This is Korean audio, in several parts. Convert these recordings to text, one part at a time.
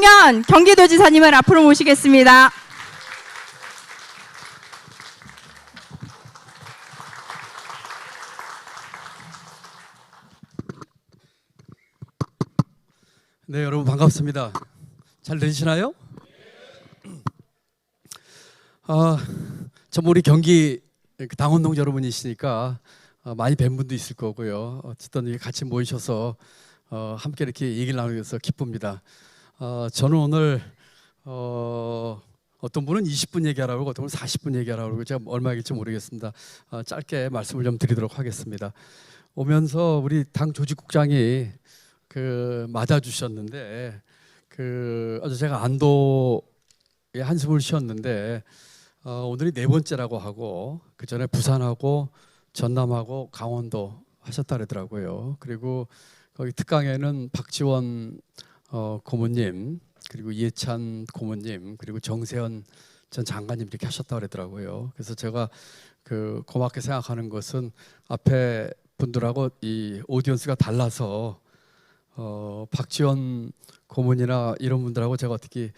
김용현 경기도지사님을 앞으로 모시겠습니다. 네, 여러분 반갑습니다. 잘 들리시나요? 전 우리 경기 당원동 여러분이시니까 많이 뵌 분도 있을 거고요. 어쨌든 같이 모이셔서 함께 이렇게 얘기를 나누면서 기쁩니다. 저는 오늘 어떤 분은 20분 얘기하라고 하고 어떤 분은 40분 얘기하라고 하고 제가 얼마 얘기할지 모르겠습니다. 짧게 말씀을 좀 드리도록 하겠습니다. 오면서 우리 당 조직국장이 맞아주셨는데 아주 제가 안도의 한숨을 쉬었는데 오늘이 네 번째라고 하고 그 전에 부산하고 전남하고 강원도 하셨다 그러더라고요. 그리고 거기 특강에는 박지원 고모님 그리고 이해찬 고모님 그리고 정세현 전 장관님 이렇게 하셨다 그러더라고요. 그래서 제가 고맙게 생각하는 것은 앞에 분들하고 이 오디언스가 달라서 박지원 고문이나 이런 분들하고 제가 어떻게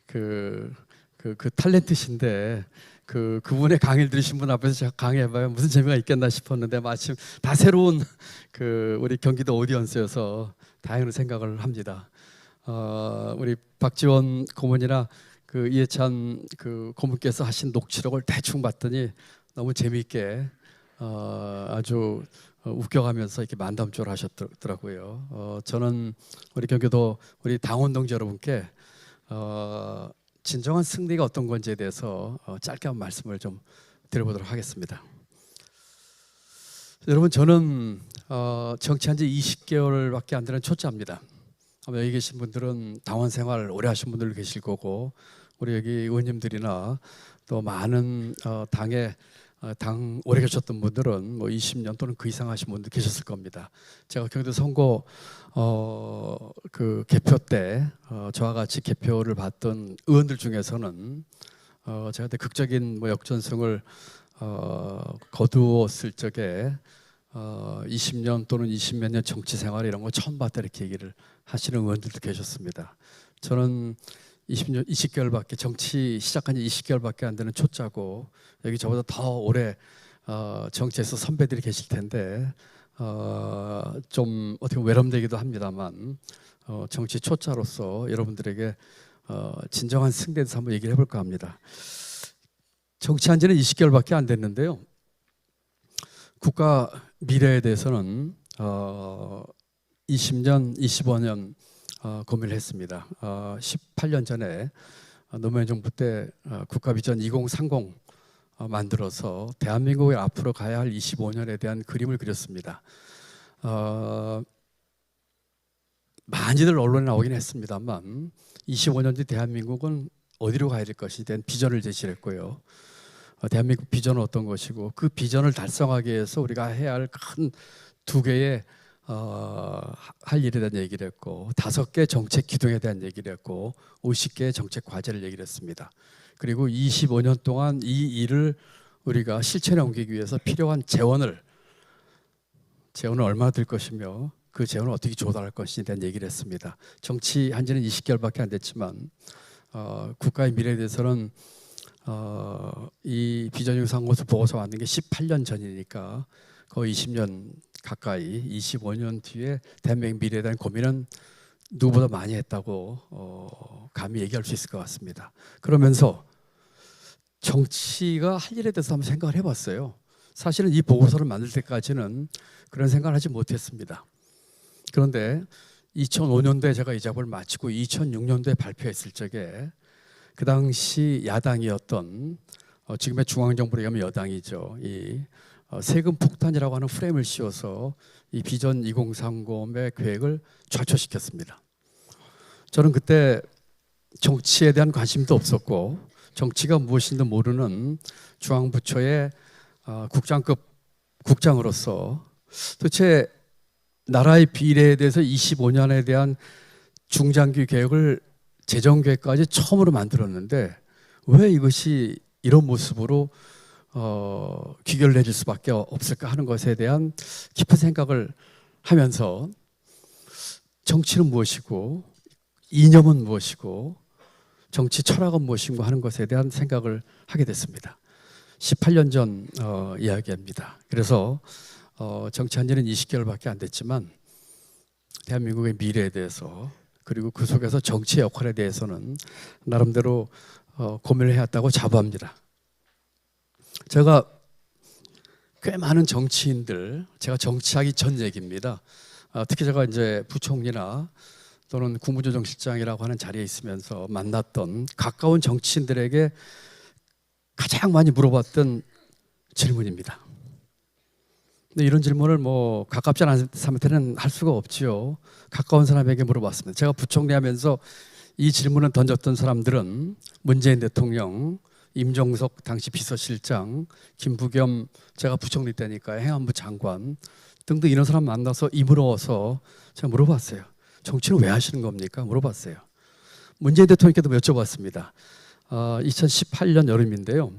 그 탤런트신데 그분의 강의를 들으신 분 앞에서 제가 강의해봐야 무슨 재미가 있겠나 싶었는데 마침 다 새로운 우리 경기도 오디언스여서 다행으로 생각을 합니다. 우리 박지원 고문이나 이해찬 고문께서 하신 녹취록을 대충 봤더니 너무 재미있게 아주 웃겨가면서 이렇게 만담조를 하셨더라고요. 저는 우리 경기도 우리 당원동 여러분께 진정한 승리가 어떤 건지에 대해서 짧게 한 말씀을 좀 드려보도록 하겠습니다. 여러분, 저는 정치한 지 20개월밖에 안 되는 초짜입니다. 아마 여기 계신 분들은 당원 생활 오래 하신 분들 계실 거고 우리 여기 의원님들이나 또 많은 당 오래 계셨던 분들은 뭐 20년 또는 그 이상 하신 분들 계셨을 겁니다. 제가 경기도 선거 개표 때 저와 같이 개표를 받던 의원들 중에서는 제가 그때 극적인 역전승을 거두었을 적에 20년 또는 20몇 년 정치 생활 이런 거 처음 봤다 이렇게 얘기를 하시는 의원들도 계셨습니다. 저는 20개월밖에 정치 시작한 지 20개월밖에 안 되는 초짜고 여기 저보다 더 오래 정치에서 선배들이 계실 텐데 좀 어떻게 보면 외람되기도 합니다만 정치 초짜로서 여러분들에게 진정한 승리에 대해서 한번 얘기를 해볼까 합니다. 정치한 지는 20개월밖에 안 됐는데요. 국가 미래에 대해서는 20년, 25년 고민을 했습니다. 18년 전에 노무현 정부 때 국가비전 2030 만들어서 대한민국의 앞으로 가야 할 25년에 대한 그림을 그렸습니다. 많이들 언론에 나오긴 했습니다만 25년 뒤 대한민국은 어디로 가야 될 것인지에 대한 비전을 제시했고요. 대한민국 비전은 어떤 것이고 그 비전을 달성하기 위해서 우리가 해야 할 큰 두 개의 할 일에 대한 얘기를 했고 5개 정책 기둥에 대한 얘기를 했고 50개의 정책 과제를 얘기를 했습니다. 그리고 25년 동안 이 일을 우리가 실천에 옮기기 위해서 필요한 재원은 얼마나 들 것이며 그 재원을 어떻게 조달할 것인지에 대한 얘기를 했습니다. 정치한 지는 20개월밖에 안 됐지만 국가의 미래에 대해서는 이 비전 유상고수 보고서 만든 게 18년 전이니까 거의 20년 가까이 25년 뒤에 대한민국 미래에 대한 고민은 누구보다 많이 했다고 감히 얘기할 수 있을 것 같습니다. 그러면서 정치가 할 일에 대해서 한번 생각을 해봤어요. 사실은 이 보고서를 만들 때까지는 그런 생각을 하지 못했습니다. 그런데 2005년도에 제가 이 작업을 마치고 2006년도에 발표했을 적에 그 당시 야당이었던 지금의 중앙정부로 얘기하면 여당이죠. 이 세금 폭탄이라고 하는 프레임을 씌워서 이 비전 2030의 계획을 좌초시켰습니다. 저는 그때 정치에 대한 관심도 없었고 정치가 무엇인지 모르는 중앙부처의 국장급 국장으로서 도대체 나라의 비례에 대해서 25년에 대한 중장기 계획을 재정계획까지 처음으로 만들었는데 왜 이것이 이런 모습으로 귀결 내릴 수밖에 없을까 하는 것에 대한 깊은 생각을 하면서 정치는 무엇이고 이념은 무엇이고 정치 철학은 무엇인가 하는 것에 대한 생각을 하게 됐습니다. 18년 전 이야기입니다. 그래서 정치한 지는 20개월밖에 안 됐지만 대한민국의 미래에 대해서 그리고 그 속에서 정치의 역할에 대해서는 나름대로 고민을 해왔다고 자부합니다. 제가 꽤 많은 정치인들, 제가 정치하기 전 얘기입니다. 특히 제가 이제 부총리나 또는 국무조정실장이라고 하는 자리에 있으면서 만났던 가까운 정치인들에게 가장 많이 물어봤던 질문입니다. 근데 이런 질문을 뭐 가깝지 않은 사람한테는 할 수가 없지요. 가까운 사람에게 물어봤습니다. 제가 부총리 하면서 이 질문을 던졌던 사람들은 문재인 대통령, 임종석 당시 비서실장, 김부겸 제가 부총리 때니까 행안부 장관 등등 이런 사람 만나서 물어서 제가 물어봤어요. 정치를 왜 하시는 겁니까? 물어봤어요. 문재인 대통령께도 여쭤봤습니다. 2018년 여름인데요.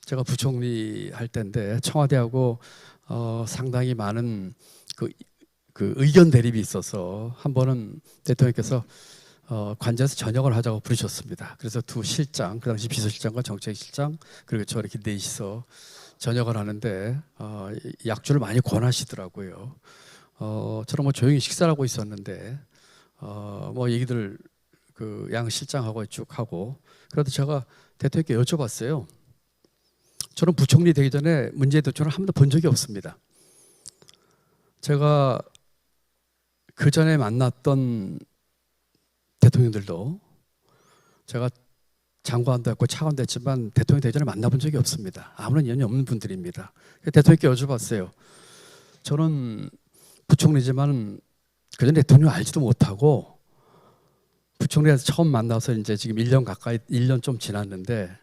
제가 부총리 할 때인데 청와대하고 상당히 많은 그 의견 대립이 있어서 한 번은 대통령께서 관저에서 저녁을 하자고 부르셨습니다. 그래서 두 실장, 그 당시 비서실장과 정책실장 그리고 저 이렇게 넷이서 저녁을 하는데 약주를 많이 권하시더라고요. 저는 뭐 조용히 식사를 하고 있었는데 뭐 얘기들 그 양 실장하고 쭉 하고 그래도 제가 대통령께 여쭤봤어요. 저는 부총리 되기 전에 문재인 대통령을 한 번도 본 적이 없습니다. 제가 그 전에 만났던 대통령들도 제가 장관도 했고 차관도 했지만 대통령 되기 전에 만나본 적이 없습니다. 아무런 인연이 없는 분들입니다. 대통령께 여쭤봤어요. 저는 부총리지만 그 전에 대통령 알지도 못하고 부총리에서 처음 만나서 이제 지금 1년 가까이 1년 좀 지났는데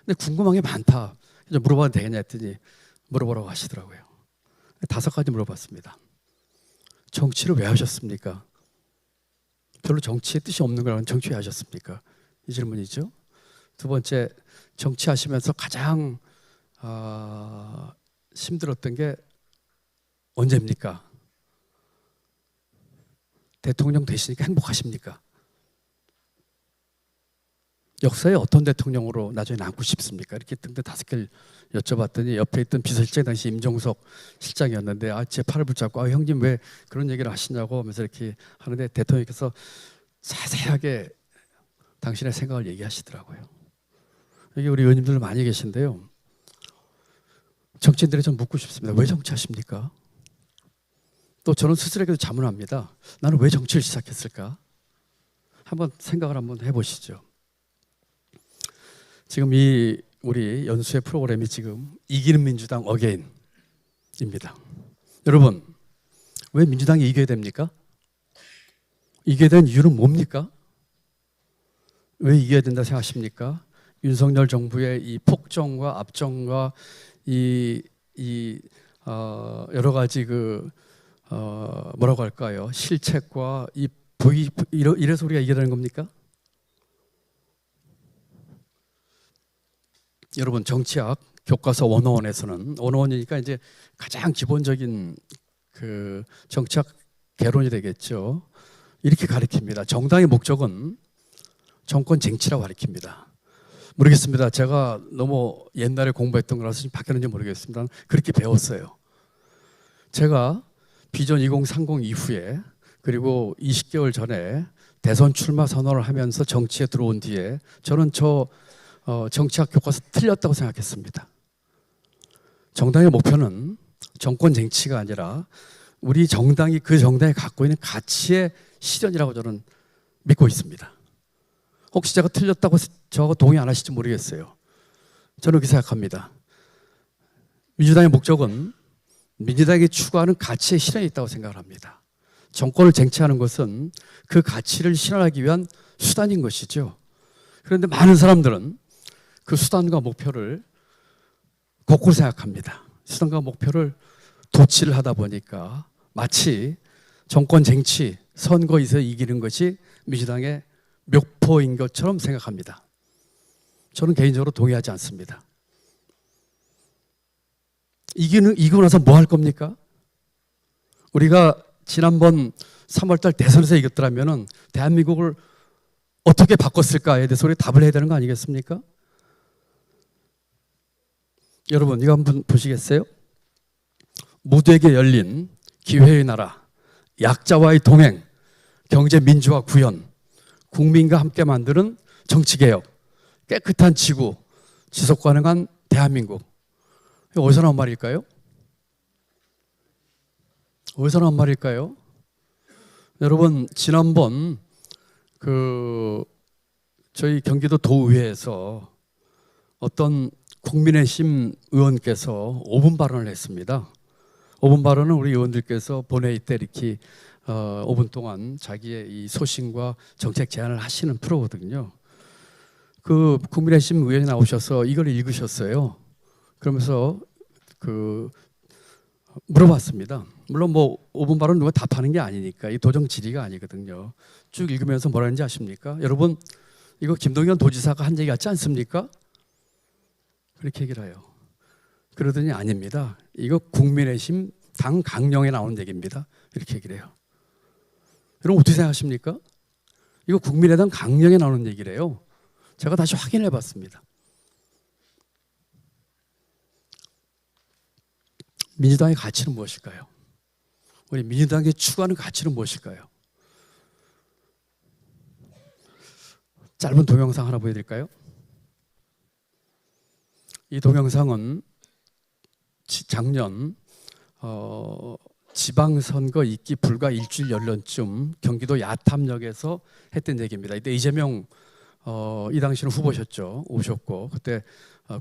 근데 궁금한 게 많다. 이제 물어봐도 되겠냐 했더니 물어보라고 하시더라고요. 5가지 물어봤습니다. 정치를 왜 하셨습니까? 별로 정치에 뜻이 없는 거라면 정치 왜 하셨습니까? 이 질문이죠. 두 번째, 정치하시면서 가장 힘들었던 게 언제입니까? 대통령 되시니까 행복하십니까? 역사에 어떤 대통령으로 나중에 남고 싶습니까? 이렇게 등등 5개를 여쭤봤더니 옆에 있던 비서실장 당시 임종석 실장이었는데 제 팔을 붙잡고 형님 왜 그런 얘기를 하시냐고 하면서 이렇게 하는데 대통령께서 자세하게 당신의 생각을 얘기하시더라고요. 여기 우리 의원님들 많이 계신데요. 정치인들이 좀 묻고 싶습니다. 왜 정치하십니까? 또 저는 스스로에게도 자문합니다. 나는 왜 정치를 시작했을까? 한번 생각을 한번 해보시죠. 지금 우리 연수의 프로그램이 지금 이기는 민주당 어게인입니다. 여러분, 왜 민주당이 이겨야 됩니까? 이겨야 되는 이유는 뭡니까? 왜 이겨야 된다 생각하십니까? 윤석열 정부의 이 폭정과 압정과 여러 가지 뭐라고 할까요? 실책과 이래서 우리가 이겨야 되는 겁니까? 여러분 정치학 교과서 101에서는 101이니까 이제 가장 기본적인 그 정치학 개론이 되겠죠. 이렇게 가리킵니다. 정당의 목적은 정권 쟁취라고 가리킵니다. 모르겠습니다. 제가 너무 옛날에 공부했던 거라서 지금 바뀌었는지 모르겠습니다. 그렇게 배웠어요. 제가 비전 2030 이후에 그리고 20개월 전에 대선 출마 선언을 하면서 정치에 들어온 뒤에 저는 정치학 교과서 틀렸다고 생각했습니다. 정당의 목표는 정권 쟁취가 아니라 우리 정당이 그 정당이 갖고 있는 가치의 실현이라고 저는 믿고 있습니다. 혹시 제가 틀렸다고 저하고 동의 안 하실지 모르겠어요. 저는 그렇게 생각합니다. 민주당의 목적은 민주당이 추구하는 가치의 실현이 있다고 생각을 합니다. 정권을 쟁취하는 것은 그 가치를 실현하기 위한 수단인 것이죠. 그런데 많은 사람들은 그 수단과 목표를 거꾸로 생각합니다. 수단과 목표를 도치를 하다 보니까 마치 정권 쟁취, 선거에서 이기는 것이 민주당의 묘포인 것처럼 생각합니다. 저는 개인적으로 동의하지 않습니다. 이기고 나서 뭐 할 겁니까? 우리가 지난번 3월달 대선에서 이겼더라면 대한민국을 어떻게 바꿨을까에 대해서 우리 답을 해야 되는 거 아니겠습니까? 여러분 이거 한번 보시겠어요? 모두에게 열린 기회의 나라, 약자와의 동행, 경제 민주화 구현, 국민과 함께 만드는 정치개혁, 깨끗한 지구, 지속 가능한 대한민국. 이거 어디서 나온 말일까요? 어디서 나온 말일까요? 여러분 지난번 저희 경기도 도의회에서 어떤 국민의힘 의원께서 5분 발언을 했습니다. 5분 발언은 우리 의원들께서 본회의 때 이렇게 5분 동안 자기의 이 소신과 정책 제안을 하시는 프로거든요. 그 국민의힘 의원이 나오셔서 이걸 읽으셨어요. 그러면서 물어봤습니다. 물론 뭐 5분 발언 누가 답하는 게 아니니까 이 도정 질의가 아니거든요. 쭉 읽으면서 뭐라 했는지 아십니까? 여러분 이거 김동연 도지사가 한 얘기 같지 않습니까? 그렇게 얘기를 해요. 그러더니 아닙니다. 이거 국민의힘 당 강령에 나오는 얘기입니다. 이렇게 얘기를 해요. 여러분 어떻게 생각하십니까? 이거 국민의당 강령에 나오는 얘기래요. 제가 다시 확인해 봤습니다. 민주당의 가치는 무엇일까요? 우리 민주당이 추구하는 가치는 무엇일까요? 짧은 동영상 하나 보여드릴까요? 이 동영상은 작년 지방선거 있기 불과 일주일 연전쯤 경기도 야탐역에서 했던 얘기입니다. 이때 이재명 이 당시는 후보셨죠. 오셨고 그때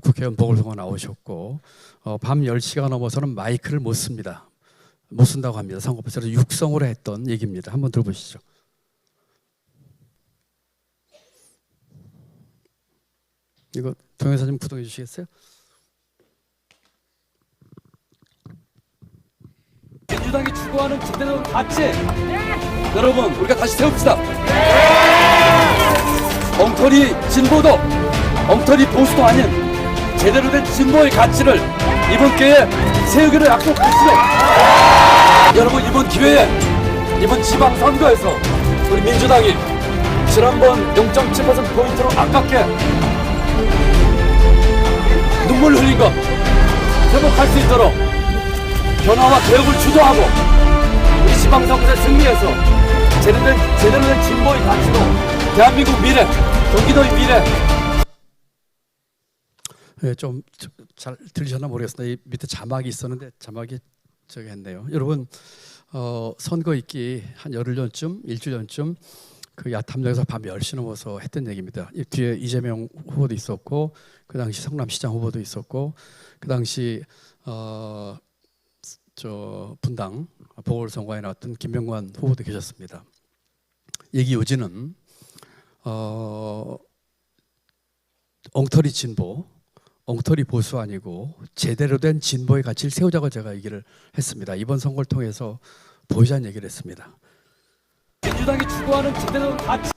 국회의원 보궐선거 나오셨고 밤 10시가 넘어서는 마이크를 못 씁니다. 못 쓴다고 합니다. 선거법에서 육성으로 했던 얘기입니다. 한번 들어보시죠. 이거 동영상 좀 구독해 주시겠어요? 민주당이 추구하는 제대로 가치 여러분 우리가 다시 세웁시다. 엉터리 진보도 엉터리 보수도 아닌 제대로 된 진보의 가치를 이번 기회에 세우기로 약속했습니다. 여러분 이번 기회에 이번 지방선거에서 우리 민주당이 지난번 0.7%포인트로 아깝게 눈물 흘린 것 회복할 수 있도록 변화와 개혁을 주도하고 우리 지방선거에 승리해서 제대로 된 진보의 가치로 대한민국 미래, 경기도의 미래. 네, 좀 잘 들리셨나 모르겠습니다. 이 밑에 자막이 있었는데 자막이 저기 했네요. 여러분 선거 있기 한 열흘 전쯤, 일주일 전쯤 그 야탐역에서 밤 10시 넘어서 했던 얘기입니다. 이 뒤에 이재명 후보도 있었고 그 당시 성남시장 후보도 있었고 그 당시 분당 보궐선거에 나왔던 김병관 후보도 계셨습니다. 얘기 요지는 엉터리 진보, 엉터리 보수 아니고 제대로 된 진보의 가치를 세우자고 제가 얘기를 했습니다. 이번 선거를 통해서 보이자는 얘기를 했습니다. 민주당이 추구하는 제대로 된 가치.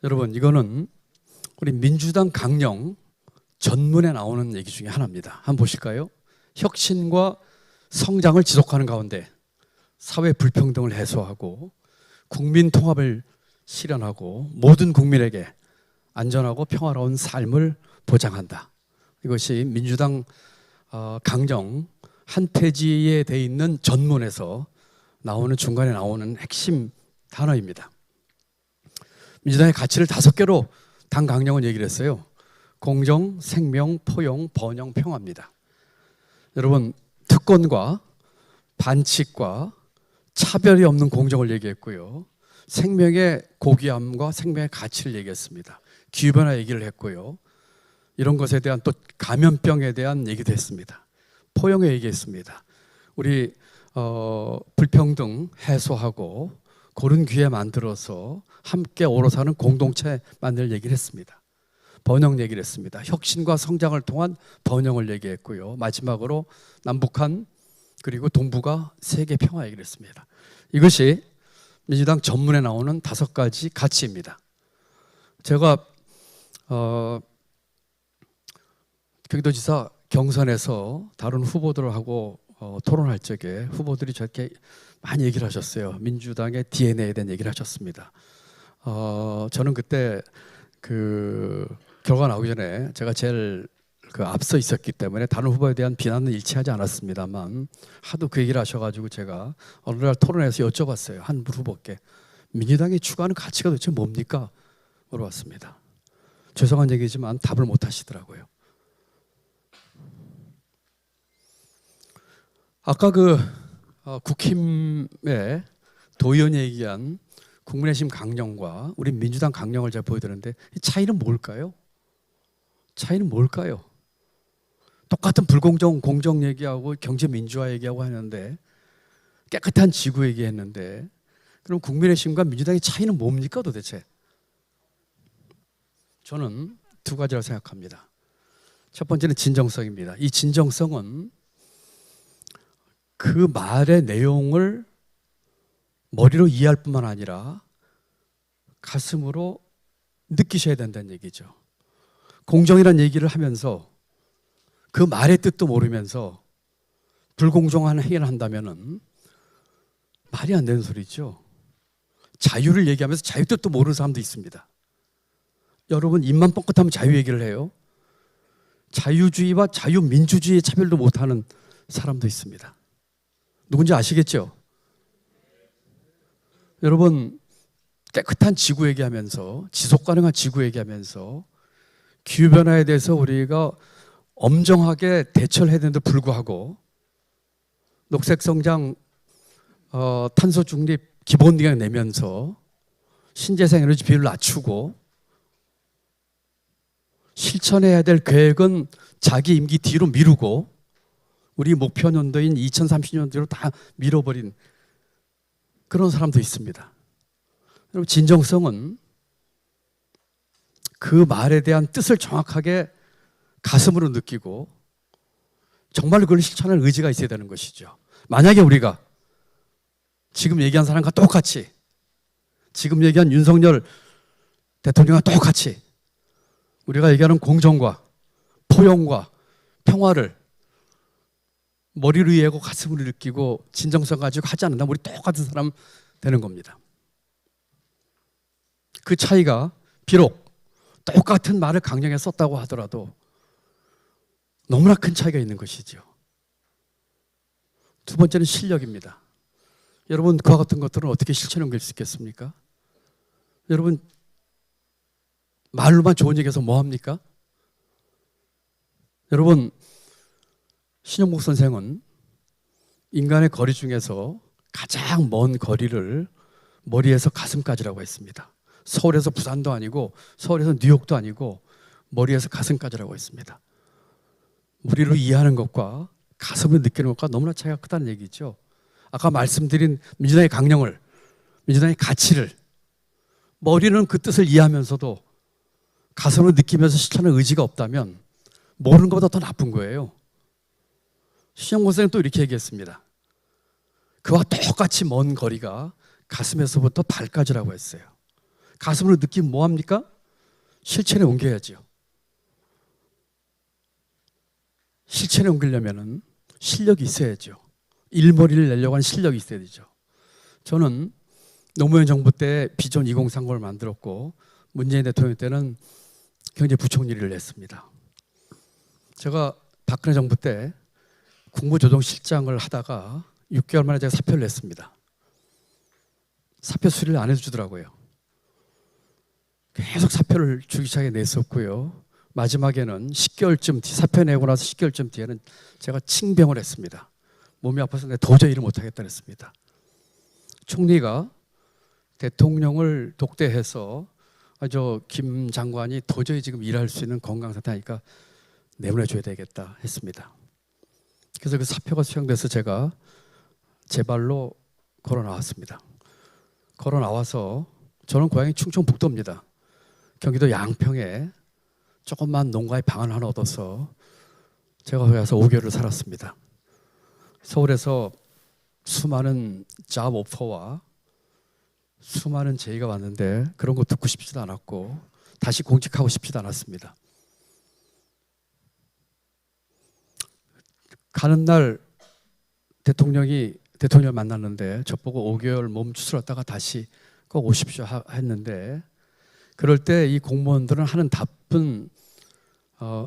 여러분 이거는 우리 민주당 강령 전문에 나오는 얘기 중에 하나입니다. 한번 보실까요? 혁신과 성장을 지속하는 가운데 사회 불평등을 해소하고 국민 통합을 실현하고 모든 국민에게 안전하고 평화로운 삶을 보장한다. 이것이 민주당 강령 한 페이지에 돼 있는 전문에서 나오는 중간에 나오는 핵심 단어입니다. 민주당의 가치를 5개로 당 강령은 얘기를 했어요. 공정, 생명, 포용, 번영, 평화입니다. 여러분 특권과 반칙과 차별이 없는 공정을 얘기했고요. 생명의 고귀함과 생명의 가치를 얘기했습니다. 기후변화 얘기를 했고요. 이런 것에 대한 또 감염병에 대한 얘기도 했습니다. 포용에 얘기했습니다. 우리 불평등 해소하고 고른 기회 만들어서 함께 오로 사는 공동체 만들 얘기를 했습니다. 번영 얘기를 했습니다. 혁신과 성장을 통한 번영을 얘기했고요. 마지막으로 남북한 그리고 동북아 세계 평화 얘기를 했습니다. 이것이 민주당 전문에 나오는 5가지 가치입니다. 제가 경기도지사 경선에서 다른 후보들하고 토론할 적에 후보들이 저렇게 많이 얘기를 하셨어요. 민주당의 DNA에 대한 얘기를 하셨습니다. 저는 그때 그 결과 나오기 전에 제가 제일 앞서 있었기 때문에 다른 후보에 대한 비난은 일치하지 않았습니다만 하도 그 얘기를 하셔가지고 제가 어느 날 토론회에서 여쭤봤어요. 한 후보께 민주당이 추구하는 가치가 도대체 뭡니까? 물어봤습니다. 죄송한 얘기지만 답을 못 하시더라고요. 아까 국힘의 도의원이 얘기한 국민의힘 강령과 우리 민주당 강령을 제가 보여드렸는데 이 차이는 뭘까요? 차이는 뭘까요? 똑같은 불공정, 공정 얘기하고 경제 민주화 얘기하고 하는데 깨끗한 지구 얘기했는데 그럼 국민의힘과 민주당의 차이는 뭡니까 도대체? 저는 두 가지라고 생각합니다. 첫 번째는 진정성입니다. 이 진정성은 그 말의 내용을 머리로 이해할 뿐만 아니라 가슴으로 느끼셔야 된다는 얘기죠. 공정이라는 얘기를 하면서 그 말의 뜻도 모르면서 불공정한 행위를 한다면은 말이 안 되는 소리죠. 자유를 얘기하면서 자유 뜻도 모르는 사람도 있습니다. 여러분 입만 뻥끗하면 자유 얘기를 해요. 자유주의와 자유민주주의의 차별도 못하는 사람도 있습니다. 누군지 아시겠죠? 여러분 깨끗한 지구 얘기하면서 지속 가능한 지구 얘기하면서 기후변화에 대해서 우리가 엄정하게 대처를 해야 되는데 불구하고 녹색성장, 탄소 중립 기본계획 내면서 신재생 에너지 비율을 낮추고 실천해야 될 계획은 자기 임기 뒤로 미루고 우리 목표 년도인 2030년도로 다 밀어버린 그런 사람도 있습니다. 여러분 진정성은 그 말에 대한 뜻을 정확하게 가슴으로 느끼고 정말 그걸 실천할 의지가 있어야 되는 것이죠. 만약에 우리가 지금 얘기한 사람과 똑같이 지금 얘기한 윤석열 대통령과 똑같이 우리가 얘기하는 공정과 포용과 평화를 머리로 이해하고 가슴으로 느끼고 진정성 가지고 하지 않는다면 우리 똑같은 사람 되는 겁니다. 그 차이가 비록 똑같은 말을 강령에 썼다고 하더라도 너무나 큰 차이가 있는 것이죠. 두 번째는 실력입니다. 여러분 그와 같은 것들은 어떻게 실천에 옮길 수 있겠습니까? 여러분 말로만 좋은 얘기해서 뭐합니까? 여러분 신영복 선생은 인간의 거리 중에서 가장 먼 거리를 머리에서 가슴까지라고 했습니다. 서울에서 부산도 아니고 서울에서 뉴욕도 아니고 머리에서 가슴까지라고 했습니다. 머리로 이해하는 것과 가슴으로 느끼는 것과 너무나 차이가 크다는 얘기죠. 아까 말씀드린 민주당의 강령을, 민주당의 가치를 머리는 그 뜻을 이해하면서도 가슴으로 느끼면서 실천할 의지가 없다면 모르는 것보다 더 나쁜 거예요. 신영복 선생은 또 이렇게 얘기했습니다. 그와 똑같이 먼 거리가 가슴에서부터 발까지라고 했어요. 가슴으로 느끼면 뭐합니까? 실천에 옮겨야죠. 실천에 옮기려면 실력이 있어야죠. 일머리를 내려고 하는 실력이 있어야 되죠. 저는 노무현 정부 때 비전 2030을 만들었고 문재인 대통령 때는 경제부총리를 했습니다. 제가 박근혜 정부 때 국무조정실장을 하다가 6개월 만에 제가 사표를 냈습니다. 사표 수리를 안 해주더라고요. 계속 사표를 주기차게 냈었고요. 마지막에는 10개월쯤 사표 내고 나서 10개월쯤 뒤에는 제가 칭병을 했습니다. 몸이 아파서 내가 도저히 일을 못하겠다 했습니다. 총리가 대통령을 독대해서 김 장관이 도저히 지금 일할 수 있는 건강 상태니까 내보내줘야 되겠다 했습니다. 그래서 그 사표가 수용돼서 제가 제 발로 걸어 나왔습니다. 걸어 나와서 저는 고향이 충청북도입니다. 경기도 양평에 조그만 농가에 방을 하나 얻어서 제가 거기 가서 5개월을 살았습니다. 서울에서 수많은 잡 오퍼와 수많은 제의가 왔는데 그런 거 듣고 싶지도 않았고 다시 공직하고 싶지도 않았습니다. 가는 날 대통령을 만났는데 저보고 5개월 몸 추스렸다가 다시 꼭 오십시오 했는데 그럴 때 이 공무원들은 하는 답은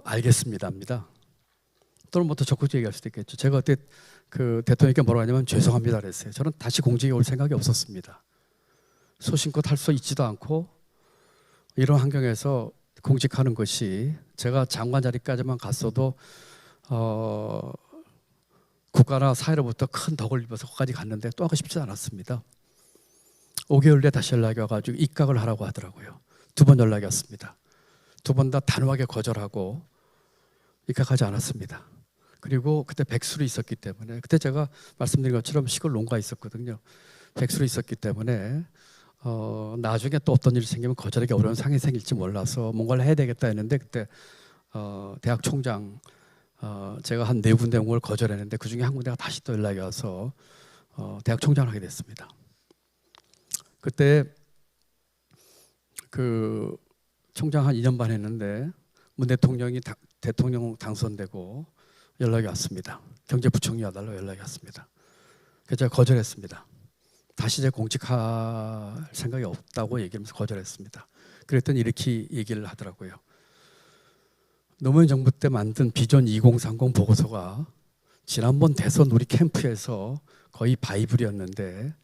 알겠습니다입니다. 또는 뭐 더 적극적으로 얘기할 수도 있겠죠. 제가 그때 그 대통령께 뭐라고 하냐면 죄송합니다 그랬어요. 저는 다시 공직에 올 생각이 없었습니다. 소신껏 할 수 있지도 않고 이런 환경에서 공직하는 것이 제가 장관 자리까지만 갔어도 국가나 사회로부터 큰 덕을 입어서 거기까지 갔는데 또 하고 싶지 않았습니다. 5개월 뒤에 다시 연락이 와가지고 입각을 하라고 하더라고요. 2번 연락이 왔습니다. 2번 다 단호하게 거절하고 입각하지 않았습니다. 그리고 그때 백수로 있었기 때문에 그때 제가 말씀드린 것처럼 시골 농가에 있었거든요. 백수로 있었기 때문에 나중에 또 어떤 일이 생기면 거절하기 어려운 상황이 생길지 몰라서 뭔가를 해야 되겠다 했는데 그때 대학 총장 제가 한 4군데 온 걸 거절했는데 그중에 한 군데가 다시 또 연락이 와서 대학 총장을 하게 됐습니다. 그때 그 총장 한 2년 반 했는데 문 대통령이 대통령 당선되고 연락이 왔습니다. 경제부총리 와달라고 연락이 왔습니다. 그래서 제가 거절했습니다. 다시 이제 공직할 생각이 없다고 얘기하면서 거절했습니다. 그랬더니 이렇게 얘기를 하더라고요. 노무현 정부 때 만든 비전 2030 보고서가 지난번 대선 우리 캠프에서 거의 바이블이었는데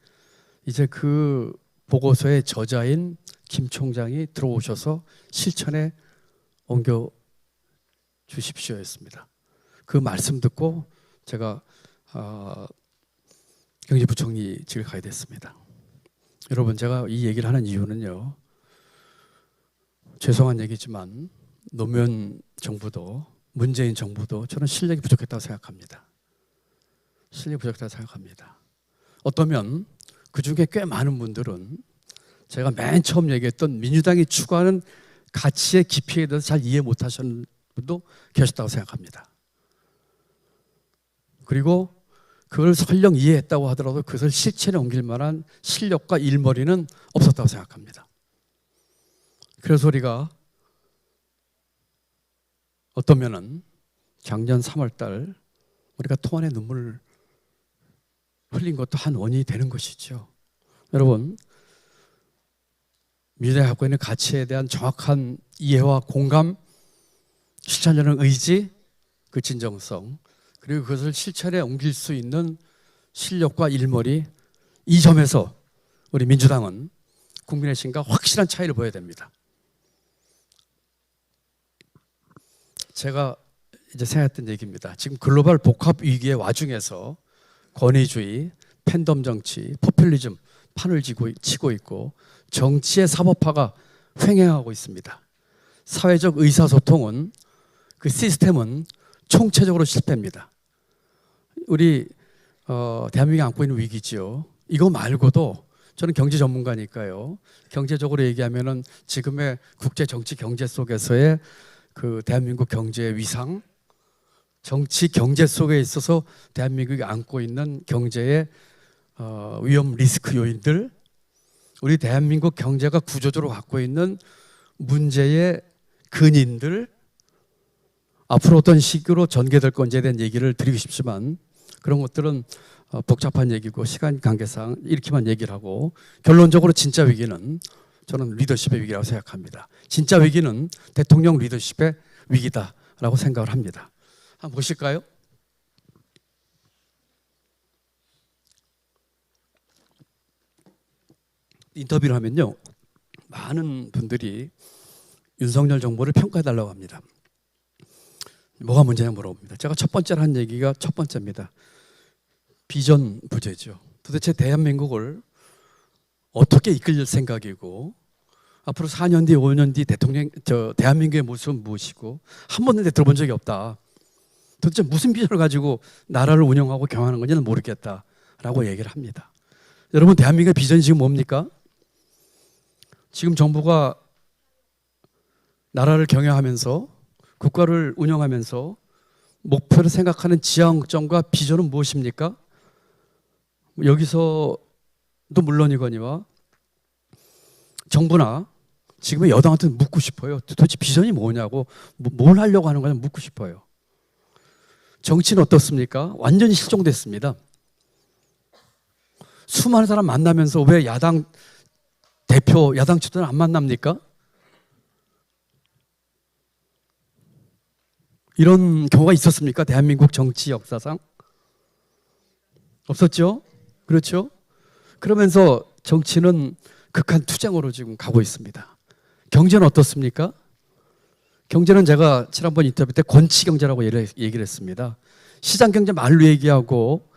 이제 그 보고서의 저자인 김 총장이 들어오셔서 실천에 옮겨 주십시오 했습니다. 그 말씀 듣고 제가 경제부총리직을 가게 됐습니다. 여러분 제가 이 얘기를 하는 이유는요. 죄송한 얘기지만 노무현 정부도 문재인 정부도 저는 실력이 부족했다고 생각합니다. 실력이 부족했다고 생각합니다. 어떠면 그중에 꽤 많은 분들은 제가 맨 처음 얘기했던 민주당이 추구하는 가치의 깊이에 대해서 잘 이해 못하시는 분도 계셨다고 생각합니다. 그리고 그걸 설령 이해했다고 하더라도 그것을 실천에 옮길 만한 실력과 일머리는 없었다고 생각합니다. 그래서 우리가 어떠면은 작년 3월 달 우리가 통안의 눈물을 흘린 것도 한 원인이 되는 것이죠. 여러분 민주당이 갖고 있는 가치에 대한 정확한 이해와 공감, 실천하려는 의지, 그 진정성 그리고 그것을 실천에 옮길 수 있는 실력과 일머리 이 점에서 우리 민주당은 국민의 신과 확실한 차이를 보여야 됩니다. 제가 이제 생각했던 얘기입니다. 지금 글로벌 복합 위기의 와중에서 권위주의, 팬덤 정치, 포퓰리즘 판을 치고 있고 정치의 사법화가 횡행하고 있습니다. 사회적 의사소통은 그 시스템은 총체적으로 실패입니다. 우리 대한민국이 안고 있는 위기지요. 이거 말고도 저는 경제 전문가니까요. 경제적으로 얘기하면은 지금의 국제 정치 경제 속에서의 그 대한민국 경제의 위상, 정치 경제 속에 있어서 대한민국이 안고 있는 경제의 위험 리스크 요인들, 우리 대한민국 경제가 구조적으로 갖고 있는 문제의 근인들, 앞으로 어떤 식으로 전개될 건지에 대한 얘기를 드리고 싶지만 그런 것들은 복잡한 얘기고 시간 관계상 이렇게만 얘기를 하고 결론적으로 진짜 위기는 저는 리더십의 위기라고 생각합니다. 진짜 위기는 대통령 리더십의 위기다라고 생각을 합니다. 한번 보실까요? 인터뷰를 하면요 많은 분들이 윤석열 정부를 평가해달라고 합니다. 뭐가 문제냐 물어봅니다. 제가 첫 번째로 한 얘기가 첫 번째입니다. 비전 부재죠. 도대체 대한민국을 어떻게 이끌 생각이고 앞으로 4년 뒤, 5년 뒤 대한민국의 모습은 무엇이고 한 번도 들어본 적이 없다. 도대체 무슨 비전을 가지고 나라를 운영하고 경영하는 건지는 모르겠다라고 얘기를 합니다. 여러분 대한민국의 비전이 지금 뭡니까? 지금 정부가 나라를 경영하면서 국가를 운영하면서 목표를 생각하는 지향점과 비전은 무엇입니까? 여기서도 물론이거니와 정부나 지금의 여당한테 묻고 싶어요. 도대체 비전이 뭐냐고 뭘 하려고 하는 거냐 묻고 싶어요. 정치는 어떻습니까? 완전히 실종됐습니다. 수많은 사람 만나면서 왜 야당 대표 야당 지도는 안 만납니까? 이런 경우가 있었습니까? 대한민국 정치 역사상? 없었죠? 그렇죠? 그러면서 정치는 극한 투쟁으로 지금 가고 있습니다. 경제는 어떻습니까? 경제는 제가 지난번 인터뷰 때 권치경제라고 얘기를 했습니다. 시장경제 말로 얘기하고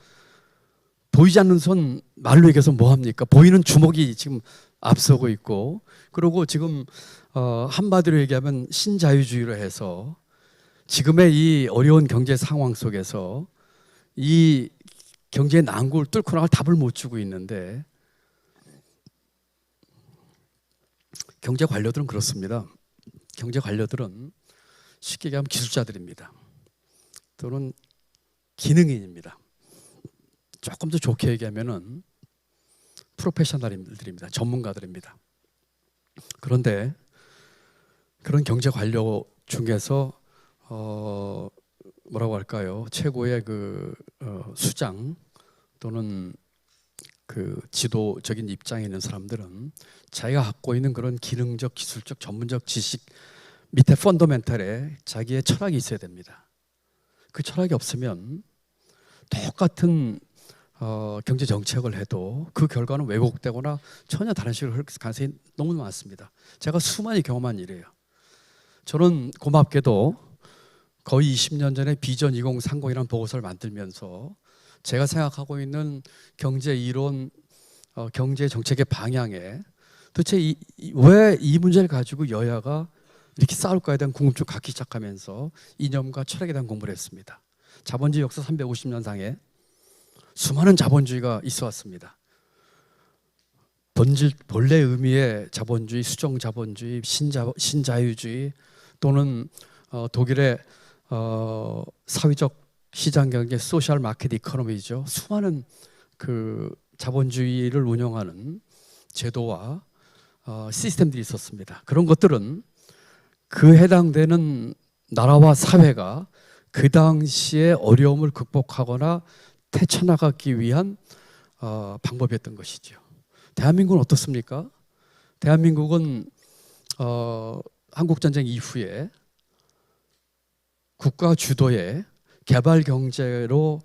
보이지 않는 손 말로 얘기해서 뭐합니까? 보이는 주먹이 지금 앞서고 있고, 그리고 지금 한마디로 얘기하면 신자유주의로 해서 지금의 이 어려운 경제 상황 속에서 이 경제의 난국을 뚫고 나갈 답을 못 주고 있는데, 경제 관료들은 그렇습니다. 경제 관료들은 쉽게 얘기하면 기술자들입니다. 또는 기능인입니다. 조금 더 좋게 얘기하면은 프로페셔널들입니다. 전문가들입니다. 그런데 그런 경제 관료 중에서 뭐라고 할까요? 최고의 그 수장 또는 그 지도적인 입장에 있는 사람들은 자기가 갖고 있는 그런 기능적, 기술적, 전문적 지식 밑에 펀더멘털에 자기의 철학이 있어야 됩니다. 그 철학이 없으면 똑같은 경제 정책을 해도 그 결과는 왜곡되거나 전혀 다른 식으로 흘러갈 가능성이 너무 많습니다. 제가 수많이 경험한 일이에요. 저는 고맙게도 거의 20년 전에 비전 2030이라는 보고서를 만들면서 제가 생각하고 있는 경제 이론, 경제 정책의 방향에 도대체 왜 이 문제를 가지고 여야가 이렇게 싸울까에 대한 궁금증을 갖기 시작하면서 이념과 철학에 대한 공부를 했습니다. 자본주의 역사 350년상에 수많은 자본주의가 있어 왔습니다. 본래 의미의 자본주의, 수정 자본주의, 신자유주의 또는 독일의 사회적 시장 경제, 소셜 마켓 이코노미죠. 수많은 그 자본주의를 운영하는 제도와 시스템들이 있었습니다. 그런 것들은 그 해당되는 나라와 사회가 그 당시의 어려움을 극복하거나 헤쳐나가기 위한 방법이었던 것이죠. 대한민국은 어떻습니까? 대한민국은 한국전쟁 이후에 국가 주도의 개발 경제로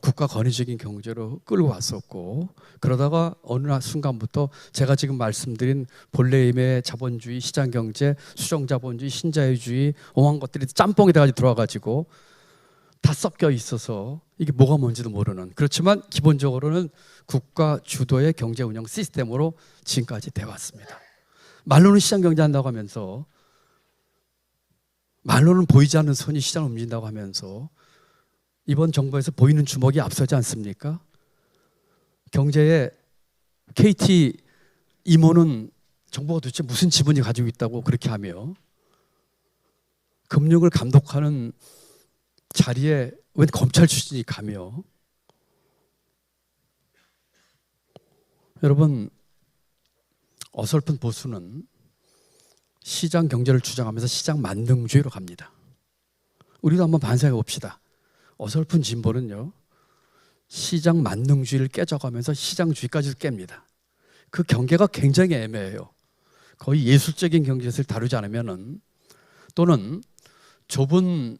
국가 권위적인 경제로 끌고 왔었고, 그러다가 어느 순간부터 제가 지금 말씀드린 본래임의 자본주의, 시장경제, 수정자본주의, 신자유주의 오만 것들이 짬뽕이 돼가지고 들어와가지고 다 섞여 있어서 이게 뭐가 뭔지도 모르는, 그렇지만 기본적으로는 국가 주도의 경제 운영 시스템으로 지금까지 돼 왔습니다. 말로는 시장경제 한다고 하면서, 말로는 보이지 않는 손이 시장을 움직인다고 하면서 이번 정부에서 보이는 주먹이 앞서지 않습니까? 경제에 KT 이모는 정부가 도대체 무슨 지분이 가지고 있다고 그렇게 하며, 금융을 감독하는 자리에 웬 검찰 출신이 가며, 여러분, 어설픈 보수는 시장 경제를 주장하면서 시장 만능주의로 갑니다. 우리도 한번 반성해 봅시다. 어설픈 진보는요, 시장 만능주의를 깨져가면서 시장주의까지 깹니다. 그 경계가 굉장히 애매해요. 거의 예술적인 경제를 다루지 않으면은, 또는 좁은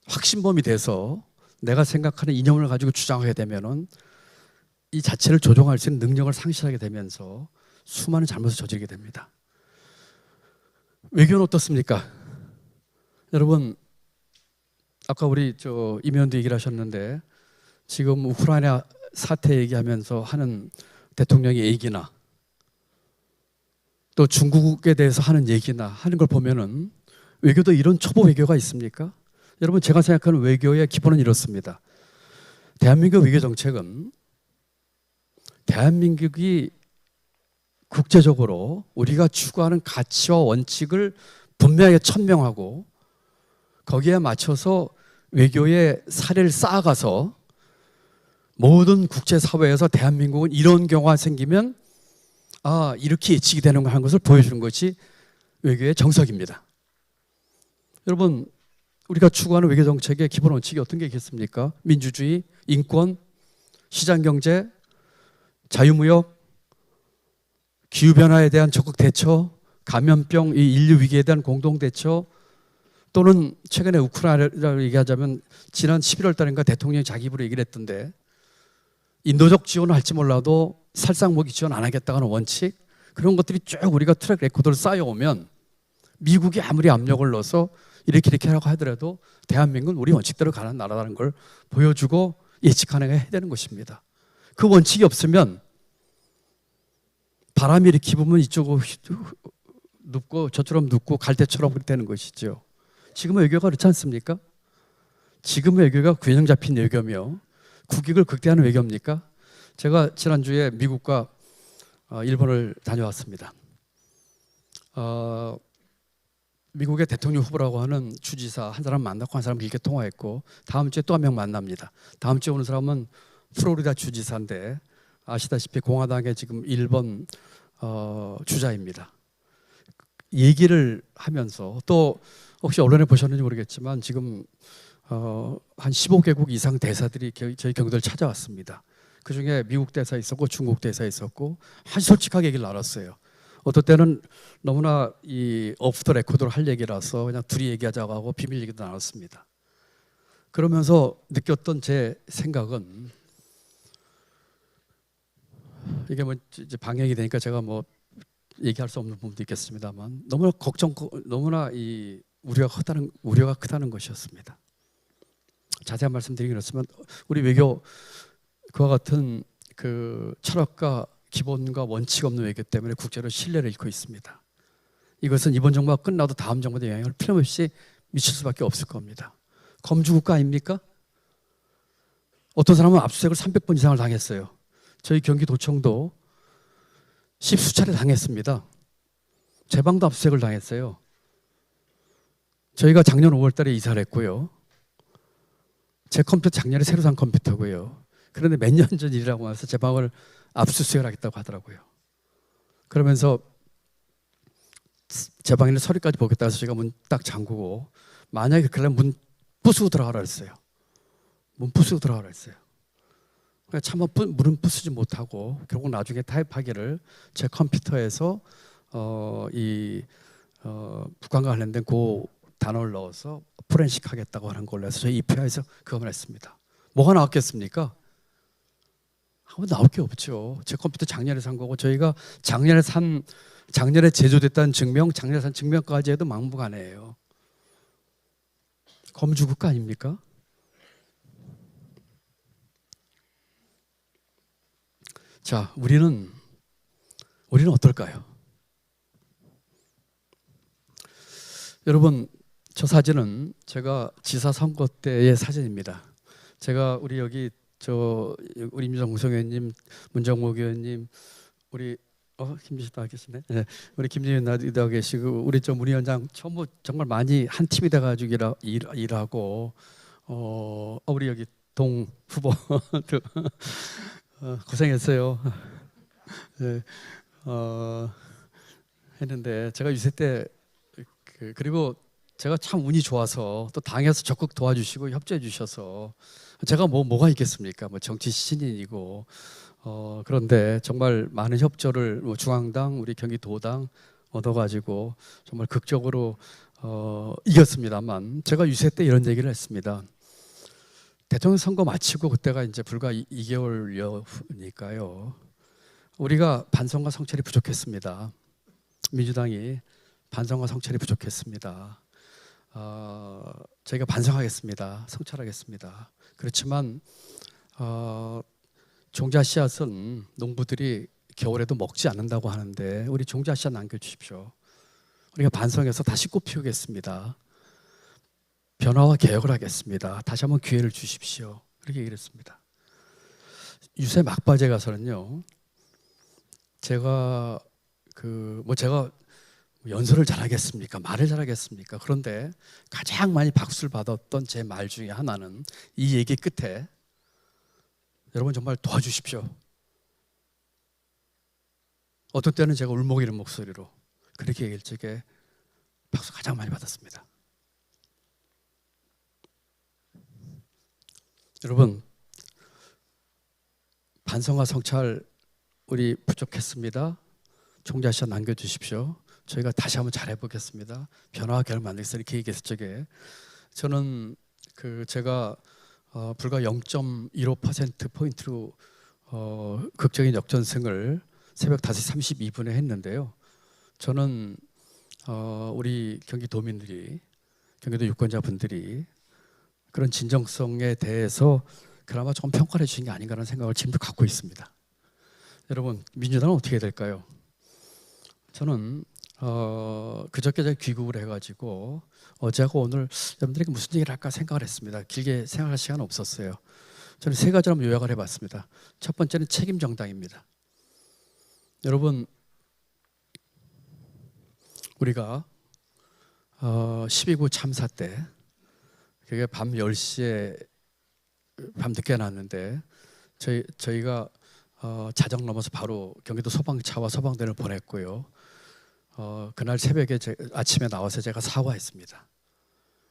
확신범이 돼서 내가 생각하는 이념을 가지고 주장하게 되면은 이 자체를 조종할 수 있는 능력을 상실하게 되면서 수많은 잘못을 저지르게 됩니다. 외교는 어떻습니까? 여러분, 아까 우리 임 의원도 얘기를 하셨는데, 지금 우크라이나 사태 얘기하면서 하는 대통령의 얘기나 또 중국에 대해서 하는 얘기나 하는 걸 보면은 외교도 이런 초보 외교가 있습니까? 여러분, 제가 생각하는 외교의 기본은 이렇습니다. 대한민국 외교 정책은 대한민국이 국제적으로 우리가 추구하는 가치와 원칙을 분명하게 천명하고 거기에 맞춰서 외교의 사례를 쌓아가서 모든 국제사회에서 대한민국은 이런 경우가 생기면 이렇게 예측이 되는 거 하는 것을 보여주는 것이 외교의 정석입니다. 여러분, 우리가 추구하는 외교 정책의 기본 원칙이 어떤 게 있겠습니까? 민주주의, 인권, 시장경제, 자유무역, 기후변화에 대한 적극 대처, 감염병, 이 인류 위기에 대한 공동 대처, 또는 최근에 우크라이나를 얘기하자면 지난 11월 달인가 대통령이 자기 입으로 얘기를 했던데, 인도적 지원을 할지 몰라도 살상무기 지원 안 하겠다는 원칙, 그런 것들이 쭉 우리가 트랙 레코드를 쌓여오면 미국이 아무리 압력을 넣어서 이렇게 하라고 하더라도 대한민국은 우리 원칙대로 가는 나라라는 걸 보여주고 예측 가능하게 해야 되는 것입니다. 그 원칙이 없으면 바람이 이렇게 불면 이쪽으로 눕고 저처럼 눕고 갈대처럼 그렇게 되는 것이죠. 지금의 외교가 그렇지 않습니까? 지금의 외교가 균형 잡힌 외교며 국익을 극대화하는 외교입니까? 제가 지난주에 미국과 일본을 다녀왔습니다. 미국의 대통령 후보라고 하는 주지사 한 사람 만났고 한 사람 길게 통화했고, 다음 주에 또 한 명 만납니다. 다음 주에 오는 사람은 플로리다 주지사인데 아시다시피 공화당의 지금 1번 주자입니다. 얘기를 하면서, 또 혹시 언론에 보셨는지 모르겠지만 지금 한 15개국 이상 대사들이 저희 경기도를 찾아왔습니다. 그중에 미국 대사 있었고 중국 대사 있었고 아주 솔직하게 얘기를 나눴어요. 어떨 때는 너무나 이 오프 더 레코드로 할 얘기라서 그냥 둘이 얘기하자고 하고 비밀 얘기도 나눴습니다. 그러면서 느꼈던 제 생각은, 이게 뭐 이제 방역이 되니까 제가 뭐 얘기할 수 없는 부분도 있겠습니다만, 너무나 이 우려가 크다는 것이었습니다. 자세한 말씀드리긴 그렇지만 우리 외교, 그와 같은 그 철학과 기본과 원칙 없는 외교 때문에 국제로 신뢰를 잃고 있습니다. 이것은 이번 정부가 끝나도 다음 정부에 영향을 틀림없이 미칠 수밖에 없을 겁니다. 검주국가 아닙니까? 어떤 사람은 압수수색을 300번 이상을 당했어요. 저희 경기도청도 10수차례 당했습니다. 제 방도 압수수색을 당했어요. 저희가 작년 5월 달에 이사를 했고요. 제 컴퓨터 작년에 새로 산 컴퓨터고요. 그런데 몇 년 전 일이라고 해서 제 방을 압수수색을 하겠다고 하더라고요. 그러면서 제 방에는 서류까지 보겠다 해서 제가 문 딱 잠그고, 만약에 그러려면 문 부수고 들어가라 했어요. 문 부수고 들어가라 했어요. 차마 문은 부수지 못하고 결국 나중에 타입하기를 제 컴퓨터에서 북한과 관련된 그 단어를 넣어서 포렌식 하겠다고 하는 걸로 해서 저희 입회에서 그걸 했습니다. 뭐가 나왔겠습니까? 아무도 나올 게 없죠. 제 컴퓨터 작년에 산 거고, 저희가 작년에 제조됐다는 증명, 작년에 산 증명까지 해도 막무가내예요. 검주국가 아닙니까? 자, 우리는 어떨까요? 여러분, 저 사진은 제가 지사 선거 때의 사진입니다. 제가 우리 여기 우리 임정성 의원님, 문정목 의원님, 우리 김지희 다 계시네. 네, 우리 김지희 나도 계시고, 우리 문 위원장 전부 정말 많이 한 팀이 돼가지고 일하고, 우리 여기 동 후보 고생했어요. 네, 했는데 제가 유세 때 그리고 제가 참 운이 좋아서 또 당에서 적극 도와주시고 협조해 주셔서 제가 뭐가 있겠습니까? 뭐 정치 신인이고, 그런데 정말 많은 협조를 중앙당, 우리 경기도당 얻어가지고 정말 극적으로 이겼습니다만, 제가 유세 때 이런 얘기를 했습니다. 대통령 선거 마치고 그때가 이제 불과 2개월여니까요. 우리가 반성과 성찰이 부족했습니다. 민주당이 반성과 성찰이 부족했습니다. 저희가 반성하겠습니다. 성찰하겠습니다. 그렇지만 종자 씨앗은 농부들이 겨울에도 먹지 않는다고 하는데 우리 종자 씨앗 남겨주십시오. 우리가 반성해서 다시 꽃 피우겠습니다. 변화와 개혁을 하겠습니다. 다시 한번 기회를 주십시오. 그렇게 얘기를 했습니다. 유세 막바지에 가서는요, 제가 연설을 잘하겠습니까? 말을 잘하겠습니까? 그런데 가장 많이 박수를 받았던 제 말 중에 하나는 이 얘기 끝에, 여러분 정말 도와주십시오. 어떨 때는 제가 울먹이는 목소리로 그렇게 얘기할 적에 박수 가장 많이 받았습니다. 여러분, 반성과 성찰 우리 부족했습니다. 총재하셔 남겨주십시오. 저희가 다시 한번 잘해보겠습니다. 변화와 결을 만들겠습니다. 이렇게 얘기했을 적에 저는 제가 불과 0.15% 포인트로 극적인 역전승을 새벽 5시 32분에 했는데요. 저는 우리 경기도민들이, 경기도 유권자분들이 그런 진정성에 대해서 그나마 좀 평가를 해주신 게 아닌가라는 생각을 지금도 갖고 있습니다. 여러분, 민주당은 어떻게 될까요? 저는 그저께 제가 귀국을 해가지고 어제하고 오늘 여러분들에게 무슨 얘기를 할까 생각을 했습니다. 길게 생각할 시간은 없었어요. 저는 세 가지로 한번 요약을 해봤습니다. 첫 번째는 책임 정당입니다. 여러분, 우리가 12구 참사 때 그게 밤 10시에 밤늦게 났는데 저희가 자정 넘어서 바로 경기도 소방차와 소방대를 보냈고요. 그날 새벽에 아침에 나와서 제가 사과했습니다.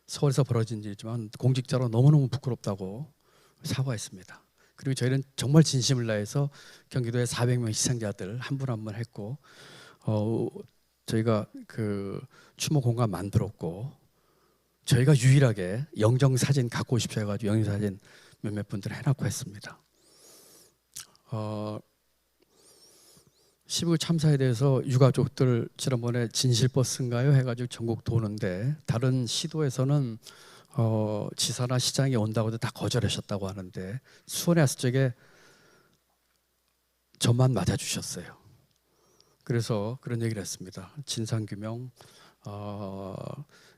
서울에서 벌어진 일이지만 공직자로 너무너무 부끄럽다고 사과했습니다. 그리고 저희는 정말 진심을 다해서 경기도의 400명 희생자들 한 분 한 분 했고 저희가 그 추모 공간 만들었고 저희가 유일하게 영정사진 갖고 오십시오 해가지고 영정사진 몇몇 분들 해놓고 했습니다. 12구 참사에 대해서 유가족들 지난번에 진실버스인가요 해가지고 전국 도는데 다른 시도에서는 지사나 시장이 온다고 해도 다 거절하셨다고 하는데 수원에 왔을 적에 저만 맞아주셨어요. 그래서 그런 얘기를 했습니다. 진상규명,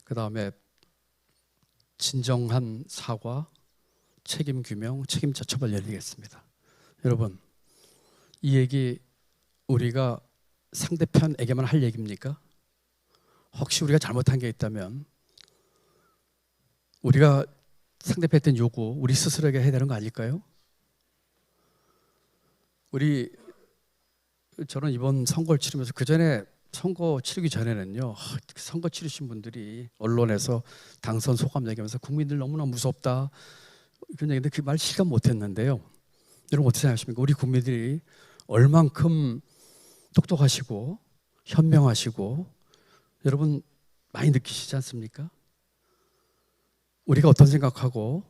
그 다음에 진정한 사과, 책임규명, 책임자 처벌 열리겠습니다. 여러분, 이 얘기 우리가 상대편에게만 할 얘기입니까? 혹시 우리가 잘못한 게 있다면 우리가 상대편에 했던 요구 우리 스스로에게 해야 되는 거 아닐까요? 저는 이번 선거를 치르면서 그전에 선거 치르기 전에는요, 선거 치르신 분들이 언론에서 당선 소감 얘기하면서 국민들 너무나 무섭다 그런 얘기인데 그 말 실감 못했는데요. 여러분 어떻게 생각하십니까? 우리 국민들이 얼만큼 똑똑하시고 현명하시고 여러분 많이 느끼시지 않습니까? 우리가 어떤 생각하고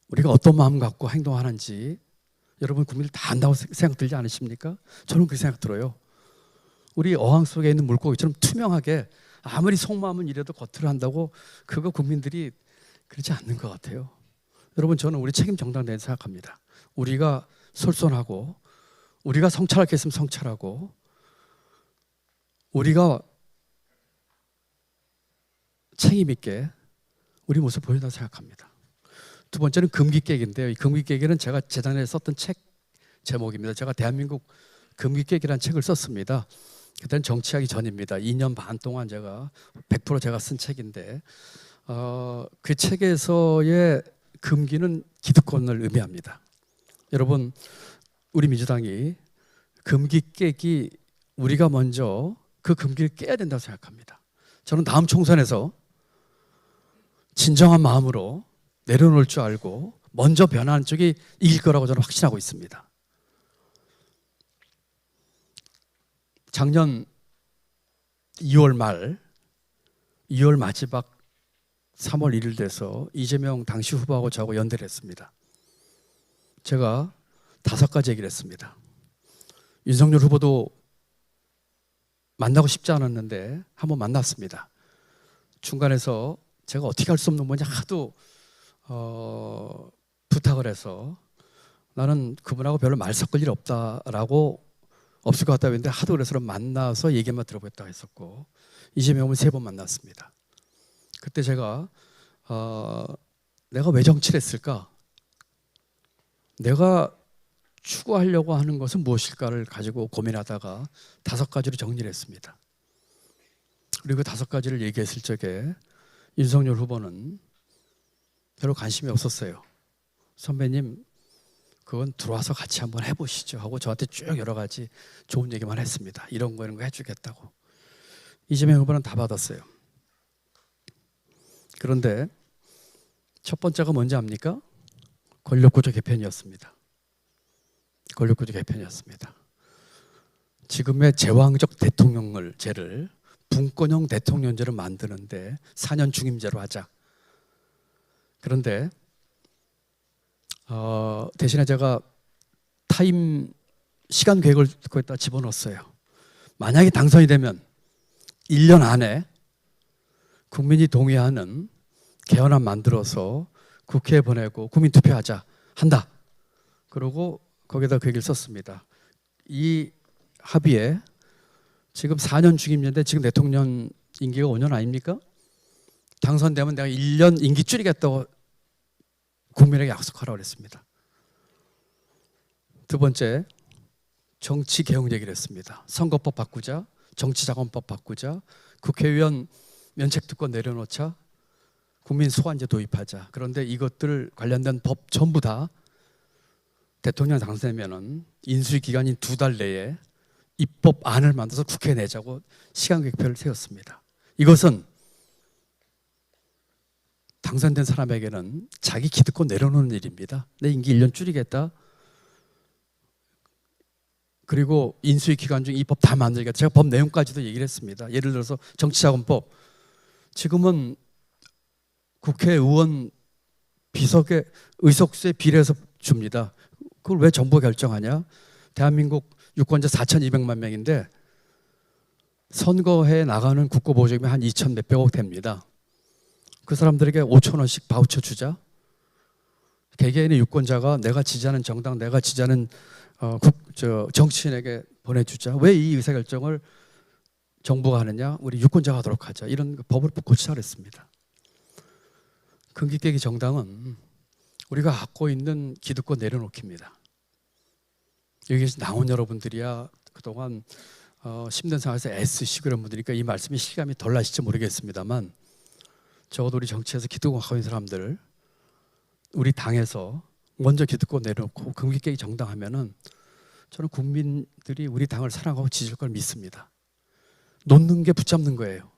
우리가 어떤 마음 갖고 행동하는지 여러분 국민들 다 안다고 생각 들지 않으십니까? 저는 그 생각 들어요. 우리 어항 속에 있는 물고기처럼 투명하게 아무리 속마음은 이래도 겉으로 한다고 그거 국민들이 그렇지 않는 것 같아요. 여러분 저는 우리 책임 정당에 생각합니다. 우리가 솔선하고 우리가 성찰할 게 있으면 성찰하고 우리가 책임 있게 우리 모습 보여준다고 생각합니다. 두 번째는 금기깨기인데요. 이 금기깨기는 제가 재작년에 썼던 책 제목입니다. 제가 대한민국 금기깨기라는 책을 썼습니다. 그때는 정치하기 전입니다. 2년 반 동안 제가 100% 제가 쓴 책인데 그 책에서의 금기는 기득권을 의미합니다. 여러분 우리 민주당이 금기 깨기 우리가 먼저 그 금기를 깨야 된다고 생각합니다. 저는 다음 총선에서 진정한 마음으로 내려놓을 줄 알고 먼저 변화하는 쪽이 이길 거라고 저는 확신하고 있습니다. 작년 2월 마지막 3월 1일 돼서 이재명 당시 후보하고 저하고 연대를 했습니다. 제가 5가지 얘기를 했습니다. 윤석열 후보도 만나고 싶지 않았는데 한번 만났습니다. 중간에서 제가 어떻게 할 수 없는 건지 하도 부탁을 해서 나는 그분하고 별로 말 섞을 일 없다라고 없을 것 같다고 했는데 하도 그래서 만나서 얘기만 들어보겠다고 했었고 이재명은 3번 만났습니다. 그때 제가 내가 왜 정치를 했을까? 내가 추구하려고 하는 것은 무엇일까를 가지고 고민하다가 5가지로 정리를 했습니다. 그리고 5가지를 얘기했을 적에 윤석열 후보는 별로 관심이 없었어요. 선배님 그건 들어와서 같이 한번 해보시죠 하고 저한테 쭉 여러 가지 좋은 얘기만 했습니다. 이런 거 해주겠다고. 이재명 후보는 다 받았어요. 그런데 첫 번째가 뭔지 압니까? 권력구조 개편이었습니다. 권력구조 개편이었습니다. 지금의 제왕적 대통령제를 분권형 대통령제를 만드는데 4년 중임제로 하자. 그런데 대신에 제가 타임 시간 계획을 거기다 집어넣었어요. 만약에 당선이 되면 1년 안에 국민이 동의하는 개헌안 만들어서 국회에 보내고 국민 투표하자 한다. 그러고 거기다 그 얘기를 썼습니다. 이 합의에 지금 4년 중임제인데 지금 대통령 임기가 5년 아닙니까? 당선되면 내가 1년 임기 줄이겠다고 국민에게 약속하라고 그랬습니다. 두 번째, 정치 개혁 얘기를 했습니다. 선거법 바꾸자, 정치자금법 바꾸자, 국회의원 면책특권 내려놓자, 국민 소환제 도입하자. 그런데 이것들 관련된 법 전부 다 대통령 당선되면은 인수위 기간인 2달 내에 입법안을 만들어서 국회에 내자고 시간계획표를 세웠습니다. 이것은 당선된 사람에게는 자기 기득권 내려놓는 일입니다. 내 임기 1년 줄이겠다. 그리고 인수위 기간 중 이 법 다 만들겠다. 제가 법 내용까지도 얘기를 했습니다. 예를 들어서 정치자금법. 지금은 국회의원 비석의 의석수에 비례해서 줍니다. 그걸 왜 정부가 결정하냐? 대한민국 유권자 4,200만 명인데 선거에 나가는 국고보조금이 한 2천 몇백억 됩니다. 그 사람들에게 5천 원씩 바우처 주자. 개개인의 유권자가 내가 지지하는 정당, 내가 지지하는 정치인에게 보내주자. 왜 이 의사결정을 정부가 하느냐? 우리 유권자가 하도록 하자. 이런 법을 고치자 그랬습니다. 긍기깨기 정당은 우리가 갖고 있는 기득권 내려놓기입니다. 여기서 나온 여러분들이야 그동안 힘든 상황에서 애쓰시고 이런 분들이니까 이 말씀이 실감이 덜 나실지 모르겠습니다만 적어도 우리 정치에서 기득권 갖고 있는 사람들 우리 당에서 먼저 기득권 내려놓고 긍기깨기 정당 하면은 저는 국민들이 우리 당을 사랑하고 지지할 걸 믿습니다. 놓는 게 붙잡는 거예요.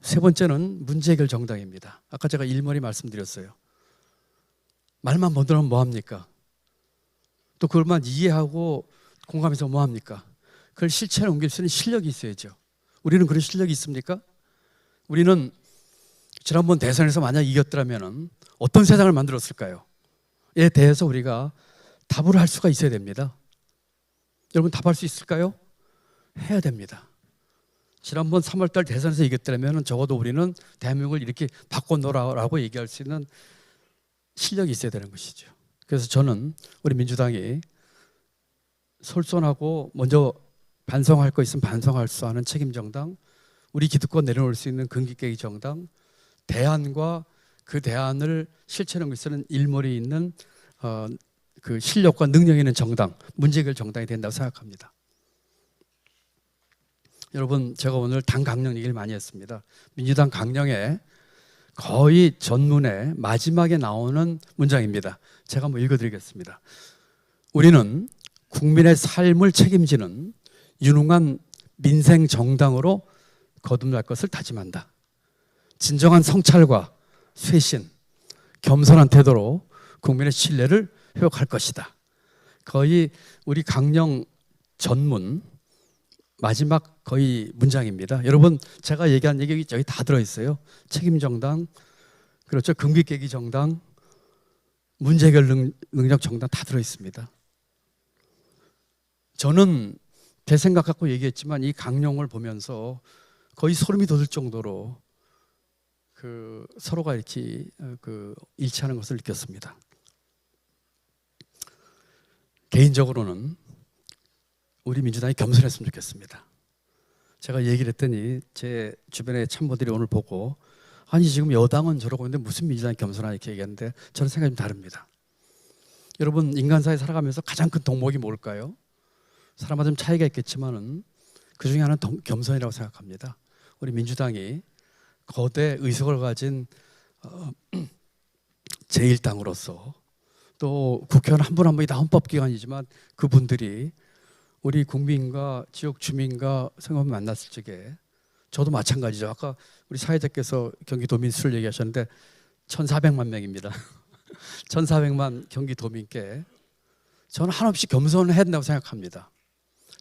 세 번째는 문제해결 정당입니다. 아까 제가 일머리 말씀드렸어요. 말만 번들면 뭐합니까? 또 그걸만 이해하고 공감해서 뭐합니까? 그걸 실천에 옮길 수 있는 실력이 있어야죠. 우리는 그런 실력이 있습니까? 우리는 지난번 대선에서 만약 이겼더라면 어떤 세상을 만들었을까요? 에 대해서 우리가 답을 할 수가 있어야 됩니다. 여러분 답할 수 있을까요? 해야 됩니다. 지난번 3월달 대선에서 이겼더라면 적어도 우리는 대한민국을 이렇게 바꿔놓으라고 얘기할 수 있는 실력이 있어야 되는 것이죠. 그래서 저는 우리 민주당이 솔선하고 먼저 반성할 거 있으면 반성할 수 하는 책임 정당, 우리 기득권 내려놓을 수 있는 긍기깨기 정당, 대안과 그 대안을 실천하고 있는 일머리 있는 그 실력과 능력 있는 정당, 문제해결 정당이 된다고 생각합니다. 여러분 제가 오늘 당 강령 얘기를 많이 했습니다. 민주당 강령에 거의 전문에 마지막에 나오는 문장입니다. 제가 한번 읽어드리겠습니다. 우리는 국민의 삶을 책임지는 유능한 민생 정당으로 거듭날 것을 다짐한다. 진정한 성찰과 쇄신, 겸손한 태도로 국민의 신뢰를 회복할 것이다. 거의 우리 강령 전문 마지막 거의 문장입니다. 여러분 제가 얘기한 얘기 여기 다 들어있어요. 책임 정당, 그렇죠. 긍기깨기 정당, 문제해결 능력 정당 다 들어있습니다. 저는 제 생각 갖고 얘기했지만 이 강령을 보면서 거의 소름이 돋을 정도로 서로가 이렇게 일치하는 것을 느꼈습니다. 개인적으로는 우리 민주당이 겸손했으면 좋겠습니다. 제가 얘기를 했더니 제 주변의 참모들이 오늘 보고 아니 지금 여당은 저러고 있는데 무슨 민주당이 겸손하냐 이렇게 얘기하는데 저는 생각이 좀 다릅니다. 여러분 인간사에 살아가면서 가장 큰 덕목이 뭘까요? 사람마다 좀 차이가 있겠지만은 그 중에 하나는 겸손이라고 생각합니다. 우리 민주당이 거대 의석을 가진 제1당으로서 또 국회의원 한 분 한 분이 다 헌법기관이지만 그분들이 우리 국민과 지역 주민과 생각하면 만났을 적에 저도 마찬가지죠. 아까 우리 사회자께서 경기도민수를 얘기하셨는데 1,400만 명입니다. 1,400만 경기도민께 저는 한없이 겸손을 해야 된다고 생각합니다.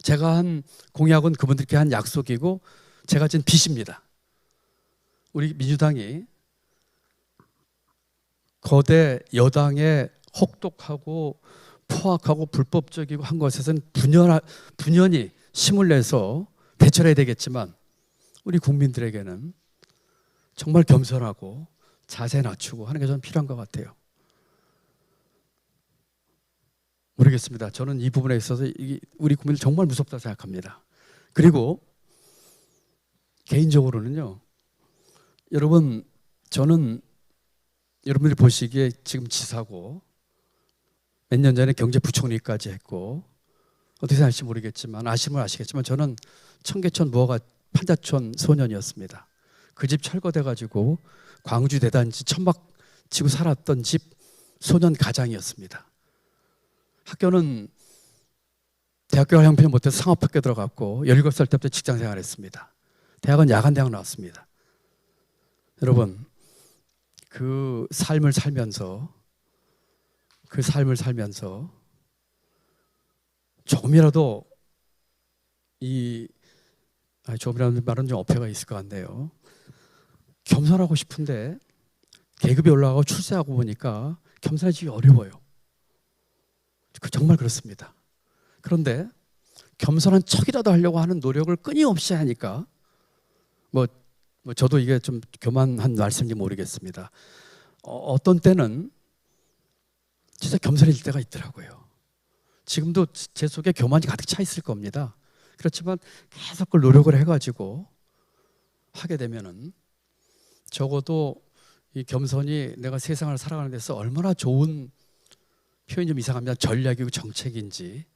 제가 한 공약은 그분들께 한 약속이고 제가 진 빚입니다. 우리 민주당이 거대 여당의 혹독하고 포악하고 불법적이고 한 것에서는 분연히 힘을 내서 대처를 해야 되겠지만 우리 국민들에게는 정말 겸손하고 자세 낮추고 하는 게 저는 필요한 것 같아요. 모르겠습니다. 저는 이 부분에 있어서 우리 국민들 정말 무섭다 생각합니다. 그리고 개인적으로는요, 여러분, 저는 여러분들이 보시기에 지금 지사고 몇 년 전에 경제부총리까지 했고 어떻게 생각할지 모르겠지만 아시면 아시겠지만 저는 청계천 무허가 판자촌 소년이었습니다. 그 집 철거돼가지고 광주 대단지 천막 치고 살았던 집 소년 가장이었습니다. 학교는 대학교 형편이 못해서 상업학교 들어갔고 17살 때부터 직장 생활했습니다. 대학은 야간대학 나왔습니다. 여러분, 그 삶을 살면서 조금이라도 조금이라는 말은 좀 어폐가 있을 것 같네요. 겸손하고 싶은데 계급이 올라가고 출세하고 보니까 겸손해지기 어려워요. 정말 그렇습니다. 그런데 겸손한 척이라도 하려고 하는 노력을 끊임없이 하니까 뭐 저도 이게 좀 교만한 말씀인지 모르겠습니다. 어떤 때는 진짜 겸손해질 때가 있더라고요. 지금도 제 속에 교만이 가득 차 있을 겁니다. 그렇지만 계속 그걸 노력을 해가지고 하게 되면은 적어도 이 겸손이 내가 세상을 살아가는 데서 얼마나 좋은, 표현이 좀 이상합니다, 전략이고 정책인지,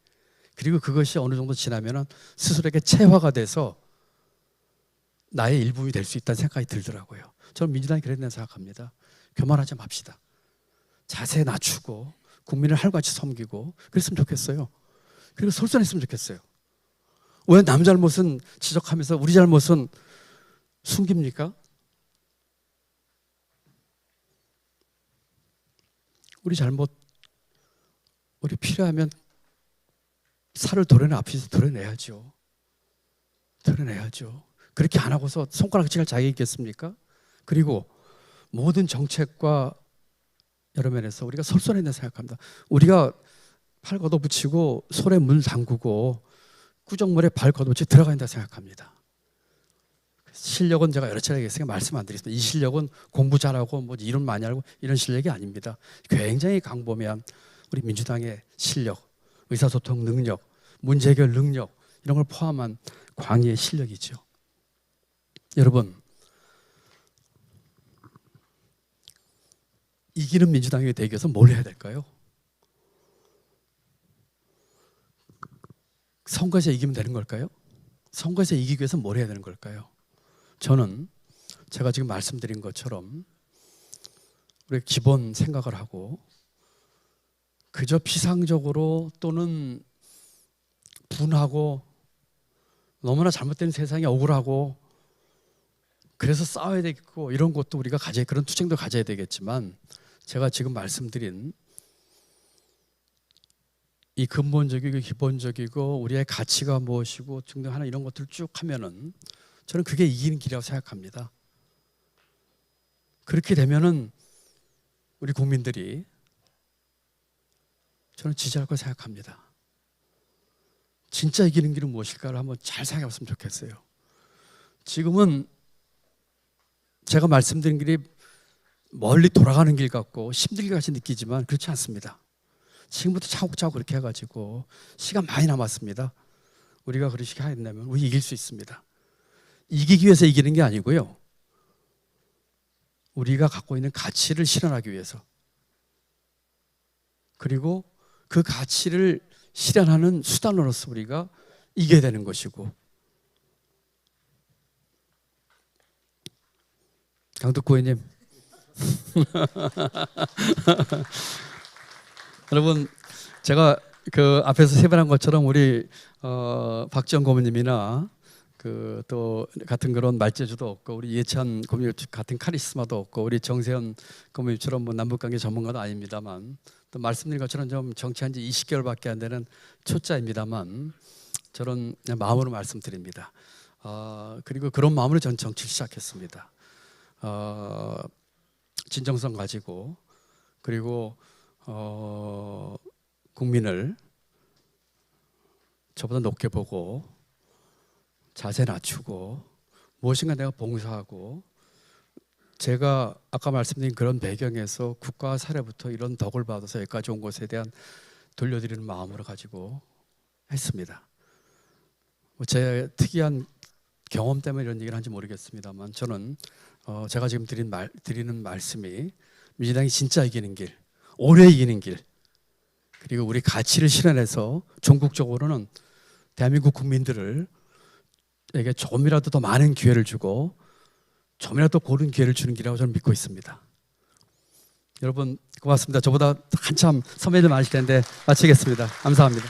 그리고 그것이 어느 정도 지나면은 스스로에게 체화가 돼서 나의 일부분이 될 수 있다는 생각이 들더라고요. 저는 민주당이 그래야 된다고 생각합니다. 교만하지 맙시다. 자세 낮추고 국민을 할같이 섬기고 그랬으면 좋겠어요. 그리고 솔선했으면 좋겠어요. 왜 남 잘못은 지적하면서 우리 잘못은 숨깁니까? 우리 잘못, 우리 필요하면 살을 도려내 앞에서 도려내야죠. 그렇게 안 하고서 손가락질할 자격이 있겠습니까? 그리고 모든 정책과 여러 면에서 우리가 솔선해야 생각합니다. 우리가 팔 걷어붙이고 손에 물 담그고 꾸정물에 발 걷어붙이고 들어가야 된다 생각합니다. 실력은 제가 여러 차례 얘기했으니까 말씀 안 드리겠습니다. 이 실력은 공부 잘하고 뭐 이론 많이 알고 이런 실력이 아닙니다. 굉장히 강범위한 우리 민주당의 실력, 의사소통 능력, 문제 해결 능력, 이런 걸 포함한 광의의 실력이죠. 여러분, 이기는 민주당이 되기 위해서 뭘 해야 될까요? 선거에서 이기면 되는 걸까요? 선거에서 이기기 위해서 뭘 해야 되는 걸까요? 저는 제가 지금 말씀드린 것처럼 우리 기본 생각을 하고 그저 피상적으로 또는 분하고 너무나 잘못된 세상이 억울하고 그래서 싸워야 되겠고 이런 것도 우리가 그런 투쟁도 가져야 되겠지만, 제가 지금 말씀드린 이 근본적이고 기본적이고 우리의 가치가 무엇이고 등등하는 이런 것들을 쭉 하면은 저는 그게 이기는 길이라고 생각합니다. 그렇게 되면은 우리 국민들이 저는 지지할 거 생각합니다. 진짜 이기는 길은 무엇일까를 한번 잘 생각해 봤으면 좋겠어요. 지금은 제가 말씀드린 길이 멀리 돌아가는 길 같고 힘들게 같이 느끼지만 그렇지 않습니다. 지금부터 차곡차곡 그렇게 해가지고 시간 많이 남았습니다. 우리가 그렇게 하겠다면 우리 이길 수 있습니다. 이기기 위해서 이기는 게 아니고요, 우리가 갖고 있는 가치를 실현하기 위해서, 그리고 그 가치를 실현하는 수단으로서 우리가 이겨야 되는 것이고. 강덕구 의원님 여러분, 제가 그 앞에서 세번한 것처럼 우리 박지원 고모님이나 또 같은 그런 말재주도 없고, 우리 이해찬 고모님 같은 카리스마도 없고, 우리 정세현 고모님처럼 뭐 남북관계 전문가도 아닙니다만, 또 말씀드린 것처럼 좀 정치한 지 20개월밖에 안 되는 초짜입니다만, 저는 그냥 마음으로 말씀드립니다. 그리고 그런 마음으로 전 정치를 시작했습니다. 진정성 가지고 그리고 국민을 저보다 높게 보고 자세 낮추고 무엇인가 내가 봉사하고 제가 아까 말씀드린 그런 배경에서 국가 사례부터 이런 덕을 받아서 여기까지 온 것에 대한 돌려드리는 마음으로 가지고 했습니다. 제 특이한 경험 때문에 이런 얘기를 하는지 모르겠습니다만 저는 제가 지금 드리는 말씀이 민주당이 진짜 이기는 길, 오래 이기는 길, 그리고 우리 가치를 실현해서 전국적으로는 대한민국 국민들에게 좀이라도 더 많은 기회를 주고 좀이라도 고른 기회를 주는 길이라고 저는 믿고 있습니다. 여러분 고맙습니다. 저보다 한참 선배님 많으실 텐데 마치겠습니다. 감사합니다.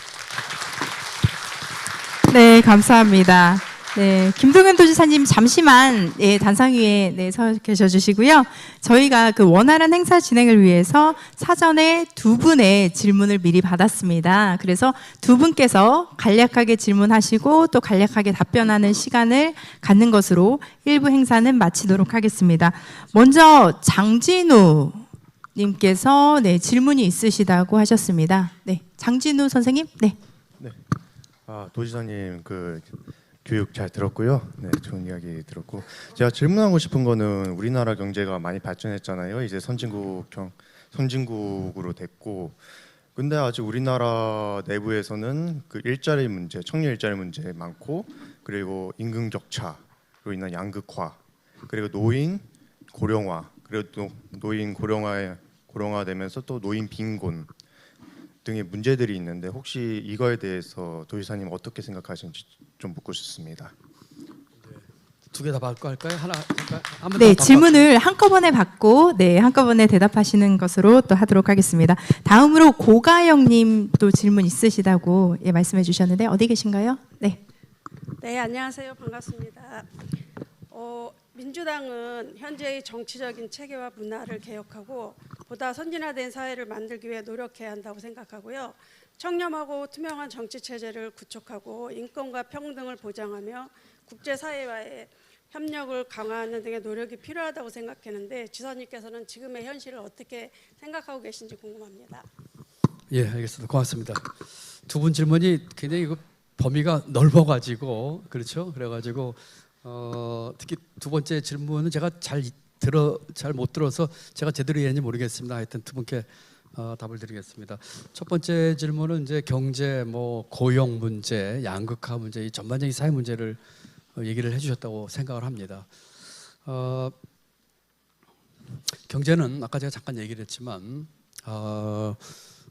네, 감사합니다. 네, 김동연 도지사님 잠시만 단상 위에 서 계셔 주시고요. 저희가 그 원활한 행사 진행을 위해서 사전에 두 분의 질문을 미리 받았습니다. 그래서 두 분께서 간략하게 질문하시고 또 간략하게 답변하는 시간을 갖는 것으로 1부 행사는 마치도록 하겠습니다. 먼저 장진우 님께서 질문이 있으시다고 하셨습니다. 네, 장진우 선생님. 네. 네. 도지사님 그 교육 잘 들었고요. 네, 좋은 이야기 들었고 제가 질문하고 싶은 거는 우리나라 경제가 많이 발전했잖아요. 이제 선진국으로 됐고 근데 아직 우리나라 내부에서는 그 일자리 문제, 청년 일자리 문제 많고 그리고 임금 격차로 인한 양극화 그리고 노인 고령화 그리고 또 노인 고령화되면서 또 노인 빈곤 등의 문제들이 있는데 혹시 이거에 대해서 도지사님 어떻게 생각하시는지 좀 묻고 싶습니다. 두 개 다 받고 할까요? 하나 할까요? 네, 질문을 한꺼번에 받고 한꺼번에 대답하시는 것으로 또 하도록 하겠습니다. 다음으로 고가영님 또 질문 있으시다고 말씀해 주셨는데 어디 계신가요? 네. 네, 안녕하세요. 반갑습니다. 민주당은 현재의 정치적인 체계와 문화를 개혁하고 보다 선진화된 사회를 만들기 위해 노력해야 한다고 생각하고요. 청렴하고 투명한 정치 체제를 구축하고 인권과 평등을 보장하며 국제사회와의 협력을 강화하는 등의 노력이 필요하다고 생각했는데 지사님께서는 지금의 현실을 어떻게 생각하고 계신지 궁금합니다. 예, 알겠습니다. 고맙습니다. 두 분 질문이 굉장히 범위가 넓어가지고 그렇죠. 그래가지고 특히 두 번째 질문은 제가 잘 못 들어서 제가 제대로 이해했는지 모르겠습니다. 하여튼 두 분께 답을 드리겠습니다. 첫 번째 질문은 이제 경제, 고용 문제, 양극화 문제, 이 전반적인 사회 문제를 얘기를 해주셨다고 생각을 합니다. 경제는 아까 제가 잠깐 얘기를 했지만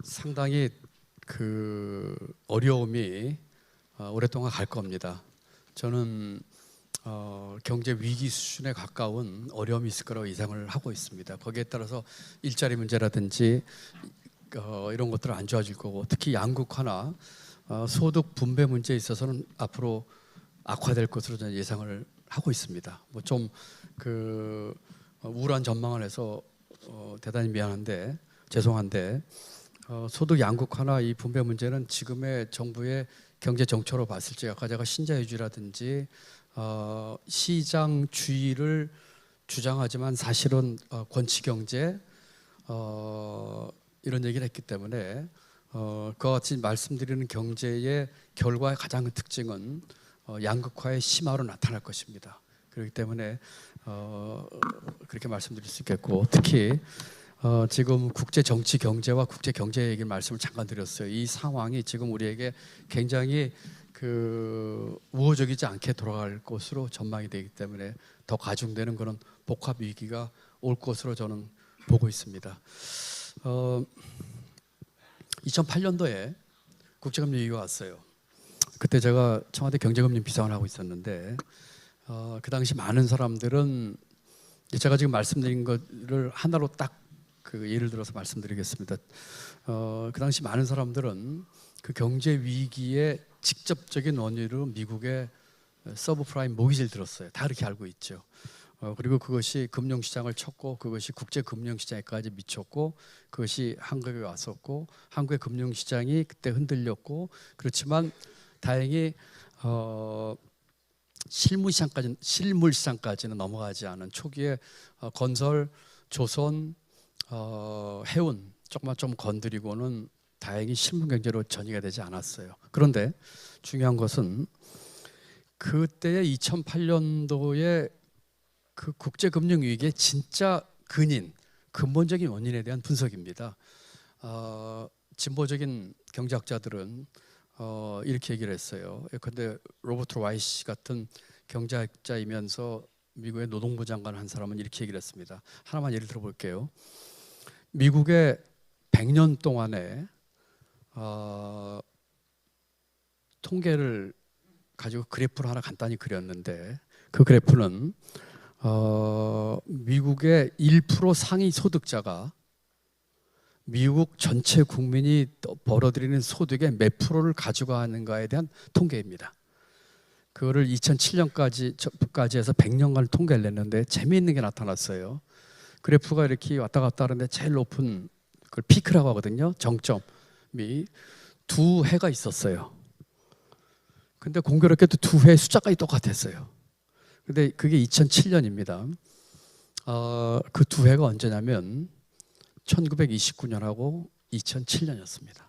상당히 그 어려움이 오랫동안 갈 겁니다. 저는 경제 위기 수준에 가까운 어려움이 있을 거라고 예상을 하고 있습니다. 거기에 따라서 일자리 문제라든지 이런 것들은 안 좋아질 거고 특히 양극화나 소득 분배 문제에 있어서는 앞으로 악화될 것으로 저는 예상을 하고 있습니다. 좀 그 우울한 전망을 해서 대단히 미안한데 죄송한데 소득 양극화나 이 분배 문제는 지금의 정부의 경제 정책으로 봤을 때 아까 제가 신자유주의라든지 시장주의를 주장하지만 사실은 권치경제 이런 얘기를 했기 때문에 그와 같이 말씀드리는 경제의 결과의 가장 큰 특징은 양극화의 심화로 나타날 것입니다. 그렇기 때문에 그렇게 말씀드릴 수 있겠고 특히 지금 국제 정치 경제와 국제 경제 얘기를 말씀을 잠깐 드렸어요. 이 상황이 지금 우리에게 굉장히 우호적이지 않게 돌아갈 것으로 전망이 되기 때문에 더 가중되는 그런 복합 위기가 올 것으로 저는 보고 있습니다. 2008년도에 국제금융 위기가 왔어요. 그때 제가 청와대 경제금융 비상을 하고 있었는데 그 당시 많은 사람들은 제가 지금 말씀드린 것을 하나로 딱 그 예를 들어서 말씀드리겠습니다. 그 당시 많은 사람들은 그 경제 위기의 직접적인 원인으로 미국의 서브프라임 모기지를 들었어요. 다 그렇게 알고 있죠. 그리고 그것이 금융시장을 쳤고 그것이 국제금융시장에까지 미쳤고 그것이 한국에 왔었고 한국의 금융시장이 그때 흔들렸고 그렇지만 다행히 실물시장까지는 넘어가지 않은 초기에 건설, 조선, 해운 조금만 좀 건드리고는 다행히 실물 경제로 전이가 되지 않았어요. 그런데 중요한 것은 그때의 2008년도에 그 국제금융 위기의 진짜 근본적인 원인에 대한 분석입니다. 진보적인 경제학자들은 이렇게 얘기를 했어요. 근데 로버트 와이시 같은 경제학자이면서 미국의 노동부 장관 한 사람은 이렇게 얘기를 했습니다. 하나만 예를 들어볼게요. 미국의 100년 동안에 통계를 가지고 그래프를 하나 간단히 그렸는데 그 그래프는 미국의 1% 상위 소득자가 미국 전체 국민이 벌어들이는 소득의 몇 프로를 가져가는가에 대한 통계입니다. 그거를 2007년까지 해서 100년간 통계를 냈는데 재미있는 게 나타났어요. 그래프가 이렇게 왔다 갔다 하는데 제일 높은 그걸 피크라고 하거든요. 정점이 두 해가 있었어요. 근데 공교롭게도 두 해 숫자까지 똑같았어요. 근데 그게 2007년입니다. 그 두 해가 언제냐면 1929년하고 2007년이었습니다.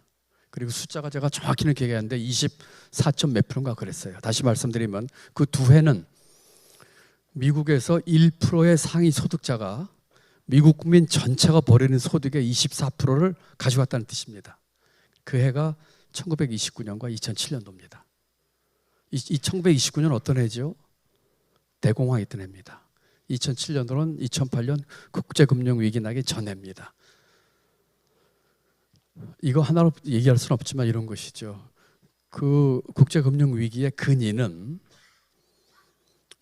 그리고 숫자가 제가 정확히는 기억이 안 나는데 24점 몇 프로인가 그랬어요. 다시 말씀드리면 그 두 해는 미국에서 1%의 상위 소득자가 미국 국민 전체가 벌이는 소득의 24%를 가져갔다는 뜻입니다. 그 해가 1929년과 2007년도입니다. 이 1929년 어떤 해죠? 대공황이 있던 해입니다. 2007년도는 2008년 국제금융위기 나기 전해입니다. 이거 하나로 얘기할 수는 없지만 이런 것이죠. 그 국제금융위기의 근인은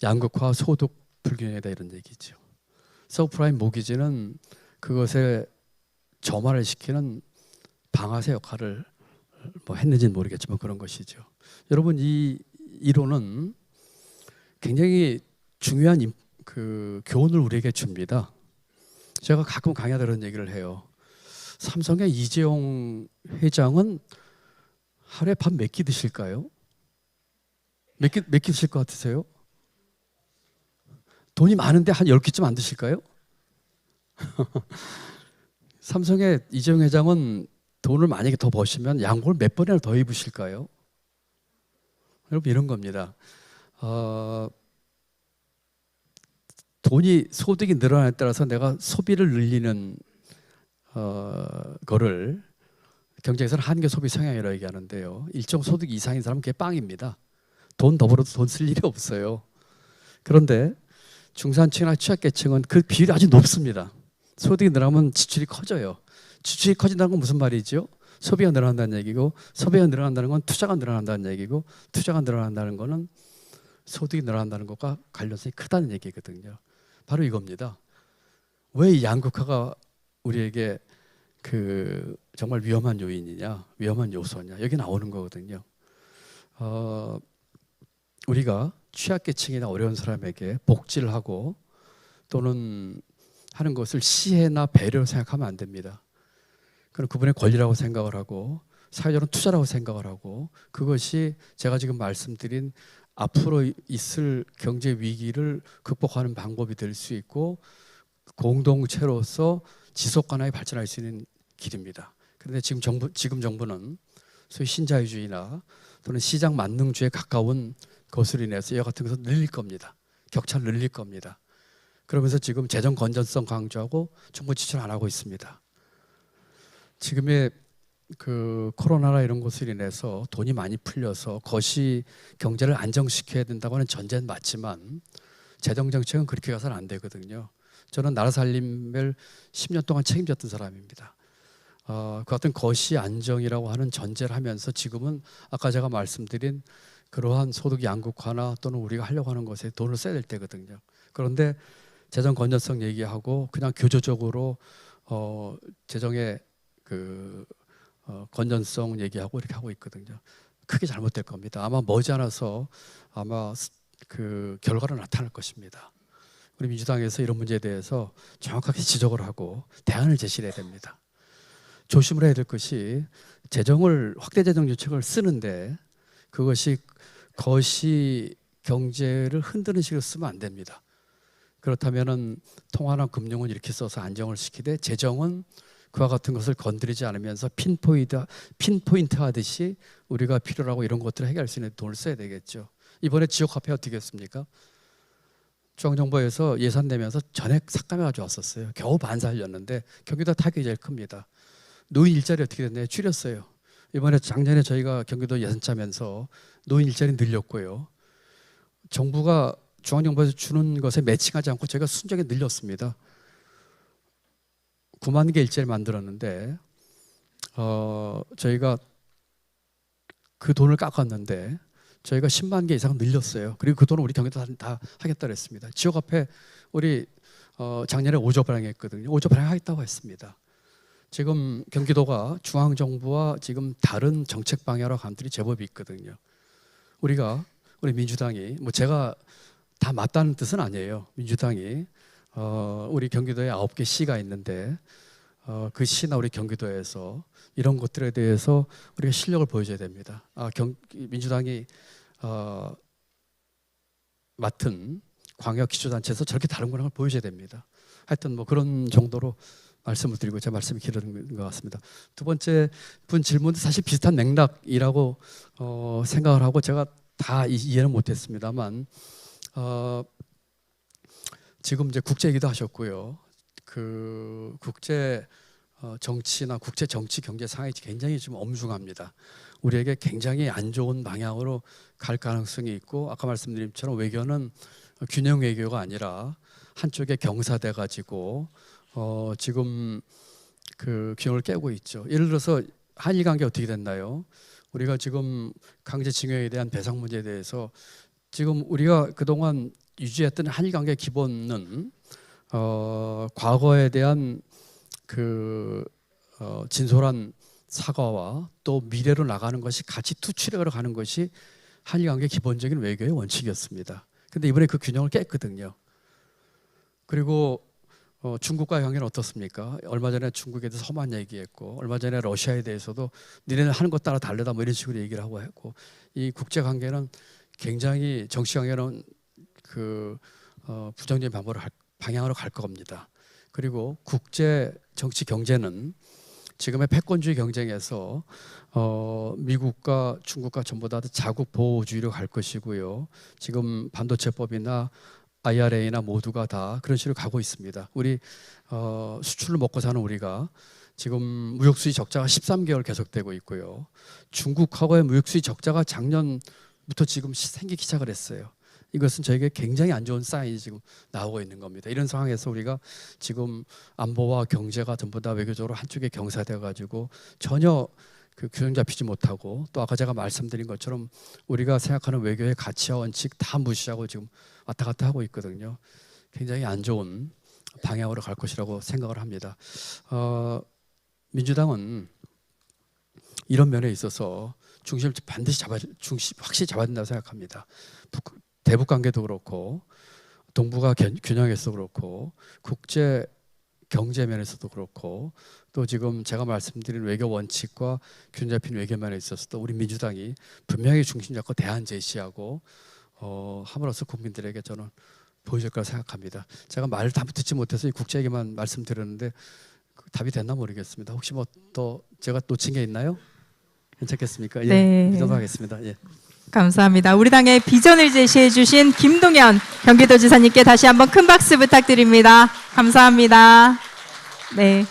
양극화, 소득 불균형이다 이런 얘기죠. 서브프라임 모기지는 그것에 점화를 시키는 방아쇠 역할을 했는지는 모르겠지만 그런 것이죠. 여러분 이 이론은 굉장히 중요한 그 교훈을 우리에게 줍니다. 제가 가끔 강의하다 그런 얘기를 해요. 삼성의 이재용 회장은 하루에 밥 몇 끼 드실까요? 몇 끼 드실 것 같으세요? 돈이 많은데 한 10끼쯤 안 드실까요? 삼성의 이재용 회장은 돈을 만약에 더 버시면 양복을 몇 번이나 더 입으실까요? 여러분 이런 겁니다. 소득이 늘어나에 따라서 내가 소비를 늘리는 거를 경제에서는 한계 소비 성향이라고 얘기하는데요. 일정 소득 이상인 사람은 그게 빵입니다. 돈 더 벌어도 돈 쓸 일이 없어요. 그런데 중산층이나 취약계층은 그 비율이 아주 높습니다. 소득이 늘어나면 지출이 커져요. 지출이 커진다는 건 무슨 말이죠? 소비가 늘어난다는 얘기고, 소비가 늘어난다는 건 투자가 늘어난다는 얘기고, 투자가 늘어난다는 거는 소득이 늘어난다는 것과 관련성이 크다는 얘기거든요. 바로 이겁니다. 왜 이 양극화가 우리에게 그 정말 위험한 요인이냐, 위험한 요소냐, 여기 나오는 거거든요. 우리가 취약계층이나 어려운 사람에게 복지를 하고 또는 하는 것을 시혜나 배려로 생각하면 안 됩니다. 그건 그분의 권리라고 생각을 하고 사회적으로 투자라고 생각을 하고 그것이 제가 지금 말씀드린 앞으로 있을 경제 위기를 극복하는 방법이 될 수 있고 공동체로서 지속 가능하게 발전할 수 있는 길입니다. 그런데 지금 정부는 소위 신자유주의나 또는 시장 만능주의에 가까운 것으로 인해서 이와 같은 것을 늘릴 겁니다. 격차를 늘릴 겁니다. 그러면서 지금 재정 건전성 강조하고 정부 지출 안 하고 있습니다. 지금의 그 코로나나 이런 것으로 인해서 돈이 많이 풀려서 거시 경제를 안정시켜야 된다고 하는 전제는 맞지만 재정 정책은 그렇게 가서는 안 되거든요. 저는 나라 살림을 10년 동안 책임졌던 사람입니다. 그 같은 거시 안정이라고 하는 전제를 하면서 지금은 아까 제가 말씀드린 그러한 소득 양극화나 또는 우리가 하려고 하는 것에 돈을 써야 될 때거든요. 그런데 재정 건전성 얘기하고 그냥 교조적으로 재정의 그 건전성 얘기하고 이렇게 하고 있거든요. 크게 잘못될 겁니다. 아마 머지않아서 아마 그 결과로 나타날 것입니다. 우리 민주당에서 이런 문제에 대해서 정확하게 지적을 하고 대안을 제시해야 됩니다. 조심을 해야 될 것이 재정을 확대 재정 정책을 쓰는데 그것이 거시 경제를 흔드는 식으로 쓰면 안 됩니다. 그렇다면은 통화나 금융은 이렇게 써서 안정을 시키되 재정은 그와 같은 것을 건드리지 않으면서 핀포인트 하듯이 우리가 필요로 하고 이런 것들을 해결할 수 있는 돈을 써야 되겠죠. 이번에 지역화폐 어떻게 했습니까? 중앙정부에서 예산 내면서 전액 삭감해 가져왔었어요. 겨우 반 살렸는데 경기도 타격이 제일 큽니다. 노인 일자리 어떻게 됐나요? 줄였어요. 이번에 작년에 저희가 경기도 예산 짜면서 노인 일자리 늘렸고요. 정부가 중앙정부에서 주는 것에 매칭하지 않고 저희가 순전히 늘렸습니다. 9만 개 일자리 만들었는데 저희가 그 돈을 깎았는데 저희가 10만 개 이상 늘렸어요. 그리고 그 돈을 우리 경기도 다 하겠다 그랬습니다. 지역 앞에 우리 작년에 5조 발행했거든요. 5조 발행하겠다고 했습니다. 지금 경기도가 중앙정부와 지금 다른 정책 방향으로 감들이 제법 있거든요. 우리 민주당이 뭐 제가 다 맞다는 뜻은 아니에요. 민주당이 우리 경기도에 9개 시가 있는데 그 시나 우리 경기도에서 이런 것들에 대해서 우리가 실력을 보여줘야 됩니다. 민주당이 맡은 광역기초단체에서 저렇게 다른 거를 보여줘야 됩니다. 하여튼 뭐 그런 정도로 말씀을 드리고 제 말씀이 길어진 것 같습니다. 두 번째 분 질문도 사실 비슷한 맥락이라고 생각을 하고 제가 다 이해는 못했습니다만 지금 이제 국제 얘기도 하셨고요. 그 국제 정치나 국제 정치 경제 상황이 굉장히 좀 엄중합니다. 우리에게 굉장히 안 좋은 방향으로 갈 가능성이 있고 아까 말씀드린 것처럼 외교는 균형 외교가 아니라 한쪽에 경사돼 가지고 지금 그 균형을 깨고 있죠. 예를 들어서 한일 관계 어떻게 됐나요? 우리가 지금 강제징용에 대한 배상 문제에 대해서 지금 우리가 그동안 유지했던 한일 관계 기본은 과거에 대한 그 진솔한 사과와 또 미래로 나가는 것이 같이 투출해 가는 것이 한일 관계 기본적인 외교의 원칙이었습니다. 근데 이번에 그 균형을 깼거든요. 그리고 중국과의 관계는 어떻습니까? 얼마 전에 중국에 대해서 험한 얘기했고 얼마 전에 러시아에 대해서도 니네는 하는 것 따라 다르다 뭐 이런 식으로 얘기를 하고 했고 이 국제 관계는 굉장히 정치 관계는 그 부정적인 방향으로 갈 겁니다. 그리고 국제 정치 경제는 지금의 패권주의 경쟁에서 미국과 중국과 전부 다 자국 보호주의로 갈 것이고요. 지금 반도체법이나 IRA나 모두가 다 그런 식으로 가고 있습니다. 우리 수출로 먹고 사는 우리가 지금 무역 수지 적자가 13개월 계속되고 있고요. 중국하고의 무역 수지 적자가 작년부터 지금 생기기 시작을 했어요. 이것은 저에게 굉장히 안 좋은 사인이 지금 나오고 있는 겁니다. 이런 상황에서 우리가 지금 안보와 경제가 전부 다 외교적으로 한쪽에 경사되어 가지고 전혀 그 균형 잡히지 못하고 또 아까 제가 말씀드린 것처럼 우리가 생각하는 외교의 가치와 원칙 다 무시하고 지금 왔다 갔다 하고 있거든요. 굉장히 안 좋은 방향으로 갈 것이라고 생각을 합니다. 민주당은 이런 면에 있어서 중심을 반드시 확실히 잡아야 된다고 생각합니다. 대북 관계도 그렇고 동북아 균형에서도 그렇고 국제 경제 면에서도 그렇고 또 지금 제가 말씀드린 외교 원칙과 균형 잡힌 외교 면에 있어서도 우리 민주당이 분명히 중심 잡고 대안 제시하고 함으로써 국민들에게 저는 보여줄 거라 생각합니다. 제가 말을 다 듣지 못해서 이 국제 얘기만 말씀드렸는데 답이 됐나 모르겠습니다. 혹시 뭐 더 제가 놓친 게 있나요? 괜찮겠습니까? 예, 네. 이 정도 하겠습니다. 예. 감사합니다. 우리 당의 비전을 제시해 주신 김동연 경기도지사님께 다시 한번 큰 박수 부탁드립니다. 감사합니다. 네.